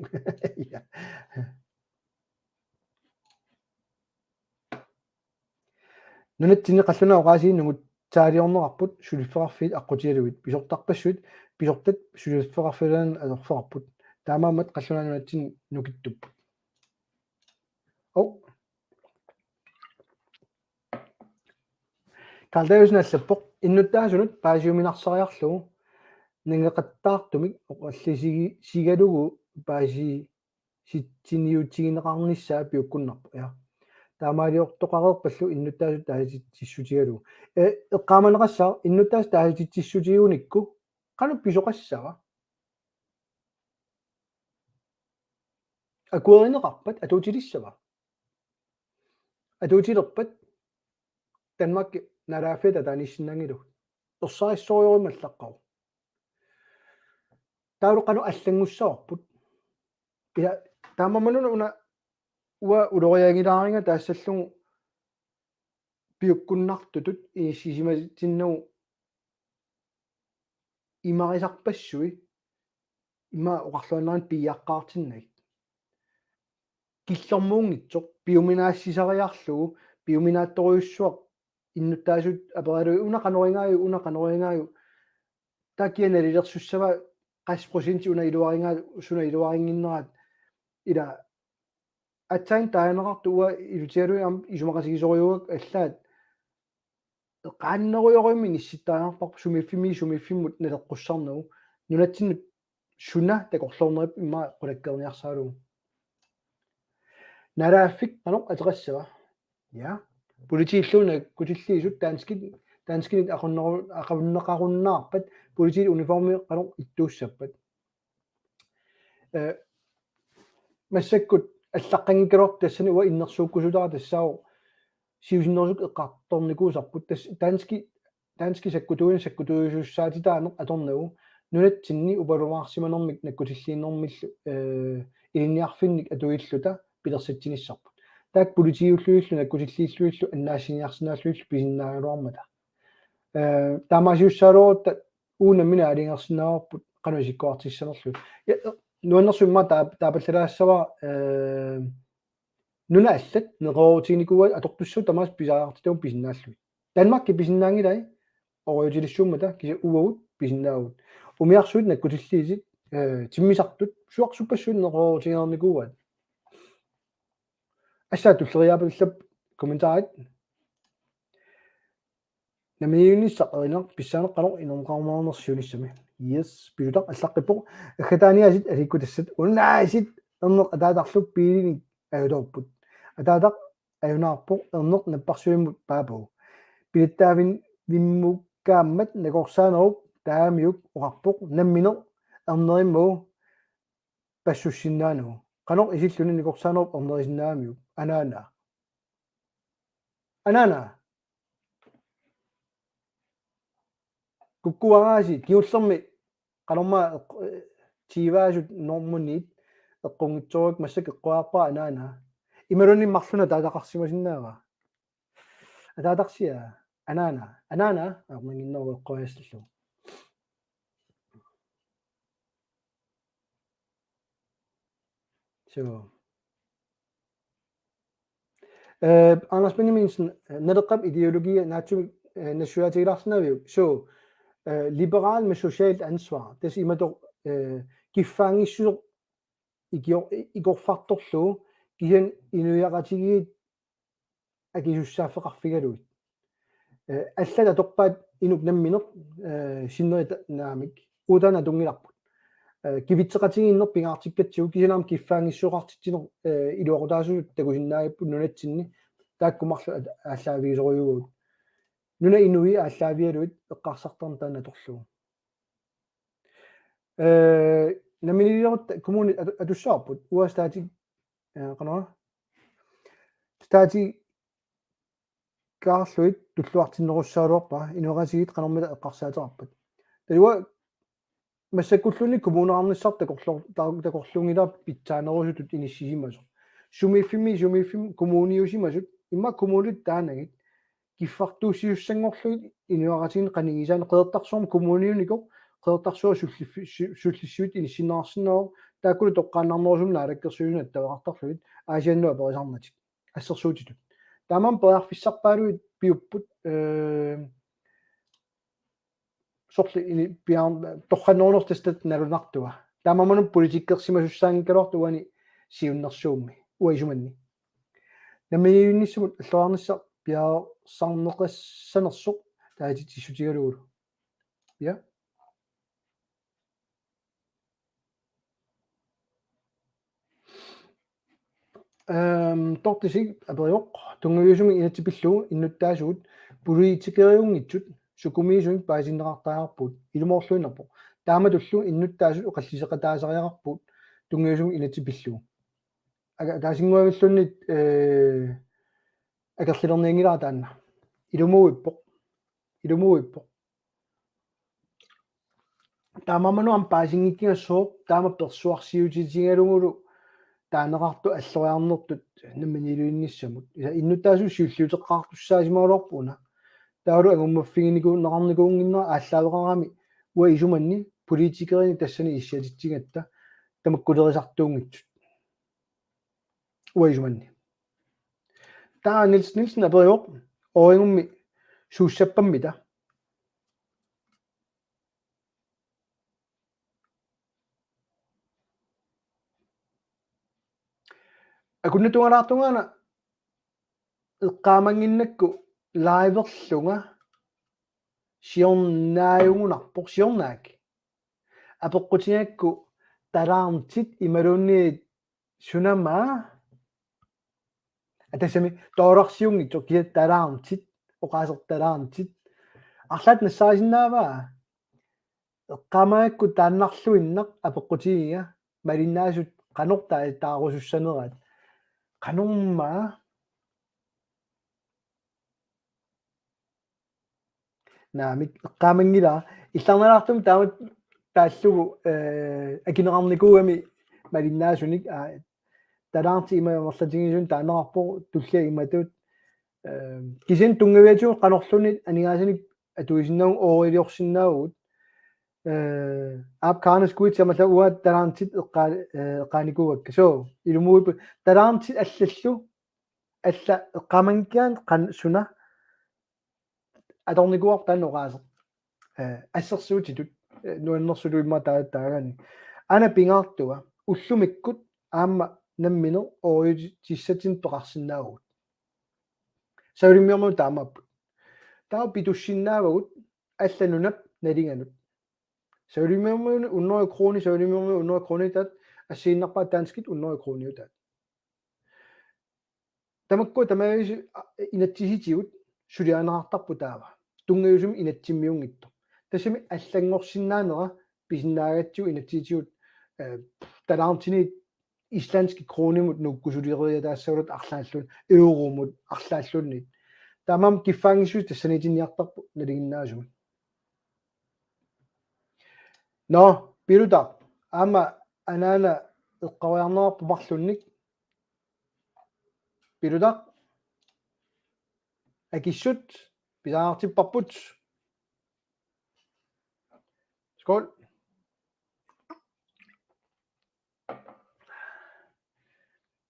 nunatsinni qallunaa oqaasiinnugut taaliornerarput sulifferarfiit aqqutialuit pisortarpassuit pisortat sulifferarfilan alerferarput taamaammat qallunaa nunatsin nukittupput Karl-Davidsen allappoq innuttaasunut paasiuminarsariarlugu ningeqattaartumik oqallisigalugu paasi sitsiniutigineqarnissaa piukkunnarpu ja таамаалиортоқареерпаллу иннуттаасут тааситсиссутигалу эққааманеқассаа иннуттаас тааситсиссутигуникку қану писоқассара акуеринеқарпат атуутилиссава атуутилерпат Danmark налааффита тааниссиннангилу ерсариссориорималлаққару таалу қану аллангуссаорпут иа таамамануна уна уа улориагилааринга таассаллугу пиуккуннартутут ииссисиматиннагу имарисарпассуи има оқарлуаннарин пиаққаартиннаг киллэрмуунгитсоқ пиуминаассисариарлугу пиуминаатториуссуақ иннуттаасут апералуи уна такианалилерсуссава 60% уна илуарингаа суна илуарингиннерат ила атсайн таанеқарту уа илутиалуи ам исумақасигисориугак аллаат эққааннеруйоримми нисситтаанарпарпу сумиффиммут налеққуссарнагу нунатсиннут суна такорлуорнерип имма қулаккерниарсаалугу налааффик канеқ атерассава я политииллуна кутиллиисут таанскинит ақавуннеқаруннаарпат политиил униформи канеқ иттууссаппат массаккут аллаққангикалуар тассани уа иннерсууккусутара тассаау сиусиннерсук эққарторникуусарпут тасс таански саккутуисуссаатитаанеқ аторнагу нунатсинни упалумаарсиманермик наккутиллииннэрмиллу илинниарфинник атуиллута пилерсатсиниссарпут таак политиуллуиллу наккутиллииллуиллу аннаассиниарсинааллуиллу писиннаагалуармата таамаасиуссаалуорутта уунаммина алингерсинаарпут канусиккуартиссанерлу нуаннерсумма таапаллалаассава нуна аллат неқоорутигникуа атортуссуу тамаас писааартитау писиннааллуи Данмарки писиннаангилай ориутилиссууммата киса уагут писиннаагут умиарсуит наккутиллиисит тиммисартут суарсуппассуут неқоорутигерникуат ассаа туллериаапаллап комментарит намиуниссақаринер писсаанеққанер инермеқармаарнерсиунissami yes пилутақ аллаққиппоқ аггатааниасит аликкутассат унаасит ернеқ атаатарлуп пиилини ajutorput ataataq ajunaarpoq erneq napparsuimut paapau pilittaavin vimmukkaammat nakorsaanerup taamiuk oqarpoq namminoq ernerimmagu passussinnaanu qanoq isilluni nakorsaanerup ernerisinnaaamiuk anaana kukkuaraasi kiullermi qanorma tiivaasut normuniit eqqungitsoruak massak eqquaarpaa anaana imaluni marluna taataqarsimasinnaava ataataqsia anaana armanginneru eqquaassallu so Anders Benjaminsen nederqap ideologier natsumik nationalitetarnaviuk so liberal med socialt ansvar des imator kiffaangissuq igorfartorlu kisan inuyaqatigiit akisussaafeqarfigaluit allata torpaat inuk namminoq sinnerita naamik utana tungilarput kivitseqatigiinner pingaartikkatsigu kisanaam kiffaangissuqartitsinoq iluoqutaasuut takusinnaagipпут nunatsinni taakkumarlu ааллаавигисоруйугут нуна инуи ааллаавиалуит эққарсартарна таана торлугу наминилерут коммуни атуссаарпут уастаати qanora стаати каарлуит туллуартиннеруссаалуарпа инуақасигит qanормила эққарсаатерарпут талуа массаккуллуни коммунаарниссар такорлунгилар питсаанерусутут иниссисимасо сумиффим коммуниусимасут имма коммунит таанагит киффартууссиуссангорлуит инуақатигин qanigисаана qeertarsuum коммуниуникоқ qeertarsuа суллиссуит иниссиннаарсинаа тааккули тоққааннарнерусум наалаккерсуюна аттавеқартарлуит аасианнуа перисарнатик ассерсуутитут таамам периарфиссарпаалуит пиуппут сорли ини пиан торханнернертастат налунартуа таамаманум политиккерсимасуссаангиккалуартуани сиуннэрсуумми уаисуманни намиюнниссумут аллуарнисса пиаерсарнеқассанерсоқ таати тиссутигалугулу я тортисиг апериоқ тунгавиусуми инатсипиллугу иннуттаасуут политикериунгитсут сукумиисуин паасиннеқартаарпут илумоорлуинерпо тааматуллу иннуттаасут оқаллисеқатаасариақарпут тунгавиусуми инатсипиллугу таасингуавиллуннит акерлилерниангилаа таанна илумууиппоқ таамамануам паасингиккигассоо таама персуарсиутитигалугулу таанеқарту аллориарнертут намманилуинниссамут иннуттаасу сиуллиутеққартуссаасимаалуарпуна таалу агуммаффигинику неқарникуунгиннера ааллаавеқарами уа исуманни политикерини тассани иссиатитсигатта тамаккулерисартуунгитсут уа исуманни таа нилсен апериоқ орингумми сууссаппаммита акуннатугалаартунгаана эққаамангиннакку лайверлунга сиорнааюнгунарпоқ сиорнаак апеққутингакку талаарнтит ималуунниит сунама атасами тоорарсиунгитсо киа талаарнтит оқаасерталаарнтит арлаат нассаасиннааваа эққамаакку тааннарлуиннақ апеққутигига малиннаасут qanортаа таарусуссанераат qanорма наамик эққамангила илларналаартум таамат тааллугу акинеқарникуугами малиннаасуник талаарти имаамерлатигисун таанерарпо туллиа иматут кисин тунгавиатуу qanорлунит анигаасаник атуисиннау оорилиорсиннаагут аапкаанескуит самала уат талаарнтит эққааникуугакка соо илумууип талаарнтит аллаллу алла эққамангкаан қан суна аторникуар таанноqaase ассерсуутитут нуаннерсулу имма таагани ана пингаартуа уллумиккут аама наммине оорит тиссатин тоқарсинаагут саулиммиорму таамааппут таа питуссиннаавагут алланунап налинганут саулиммиорму уннери крони саулиммиорму уннери крони тат ассииннарпаа таанскит уннери крониутаат тамакку тамаис инатсиситигут сулианеқартарпу таава тунгаюсум инатсиммиунгитто тассами аллангорсиннаанера писиннаагатсу инатсиситигут талаарнтини исландски кронимут нуккусулиериа таассагулут арлааллун еурумут арлааллунни таамам киффаангиссуи тассанитинниартарпу налигиннаасумут но пилута ама анаана эққавиарнерарпу марлунник пилута акиссут писаартиппарпут скол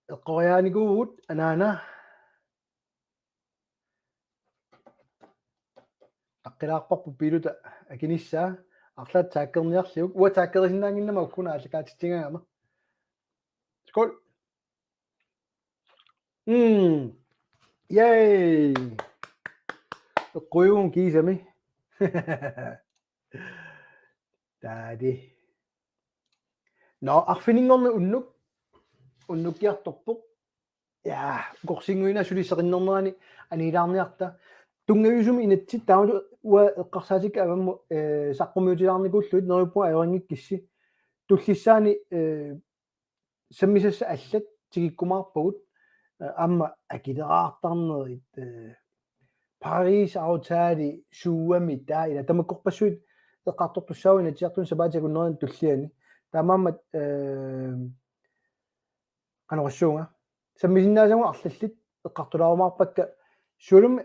эққавиааникуугут анаана аққилаарпарпу пилута акиниссаа арлаат тааккерниарлиук уа тааккерисиннаангиннама уккуна аллакаатиттингаагама скол Yay! Эққуйуун кисами таади но арфинингорни уннуккиарторпоқ я корсингуина сулиссеқиннернерани анилаарниарта тунгависуми инатсит таамалу уа эққарсаатик авамму саққумиутилаарникууллуит неруппуа аёрингиккисси туллиссаани саммисасса аллат тигиккумаарпагут амма акилераартарнерит Парис аутаали сууами таа ила тамаккорпассуит эққартортуссаауина тиартун сабаатикуннерин туллиани таамааммат канаруссуунга саммисиннаасагу арлаллит эққартулаарумаарпакка сулум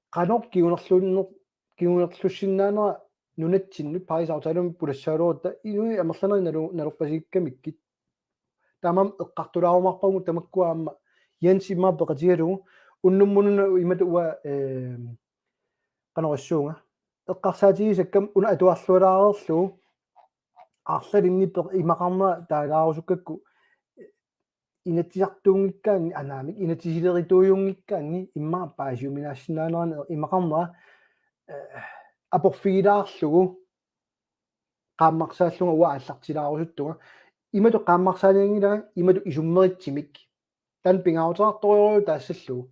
канор кигунерлуссиннаанера нунатсинну Парис аутаалуми пулассаалуутта инуи амерланери налерпасиккамиккит таамаам эққартулаарумаарпагу тамаккуа амма Jens имма пеқатигалугу уннуммунуна имату уа канаруссуунга эққарсаатигисаккам уна атуарлуалаарерлу арлалинни имақарнера таалаарусуккакку инатсисартуунгиккаани анаамик инатсисилеритуйунгиккаани имма паасиуминаассинаанерани имақарнера апорфигилаарлугу qaammarsaalluga uа аллартилаарусуттуга имату qaammarsaaниангилага имату исуммеритсимик тан пингаутерториору таассаллу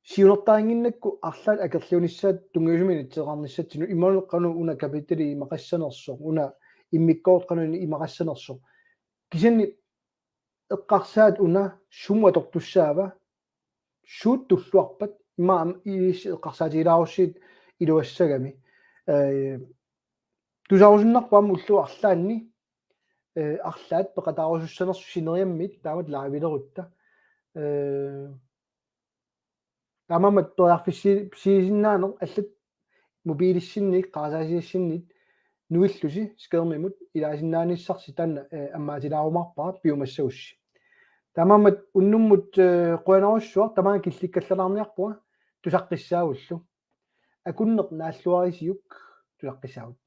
сиунертаангиннакку арлаат акерлиунissaат тунгиусумини итсеқарниссатсину ималеққану уна капитали имақассанерсо уна иммиккоортқануни имақассанерсо кисанни эққарсаат уна сумма тортуссаава суут туллуарпат имаам иис эққарсаатилааруссиит илуассагами тусаарусуннарпаам уллу арлаанни арлаат пеқатаарусуссанерсу синериаммит таамат лаавилерутта таамамат тоярфиссисиннаанер аллат мобилиссинник qaasаасиассиннит нуиллуси скермимут илаасиннааниссарси таанна аммаатилаарумарпаа пиумассагусси таамамат уннуммут қуанаруссуар тамаа килликкаллалаарниарпуга тусаққиссаагуллу акуннеқ нааллуарисиук тусаққиссаагут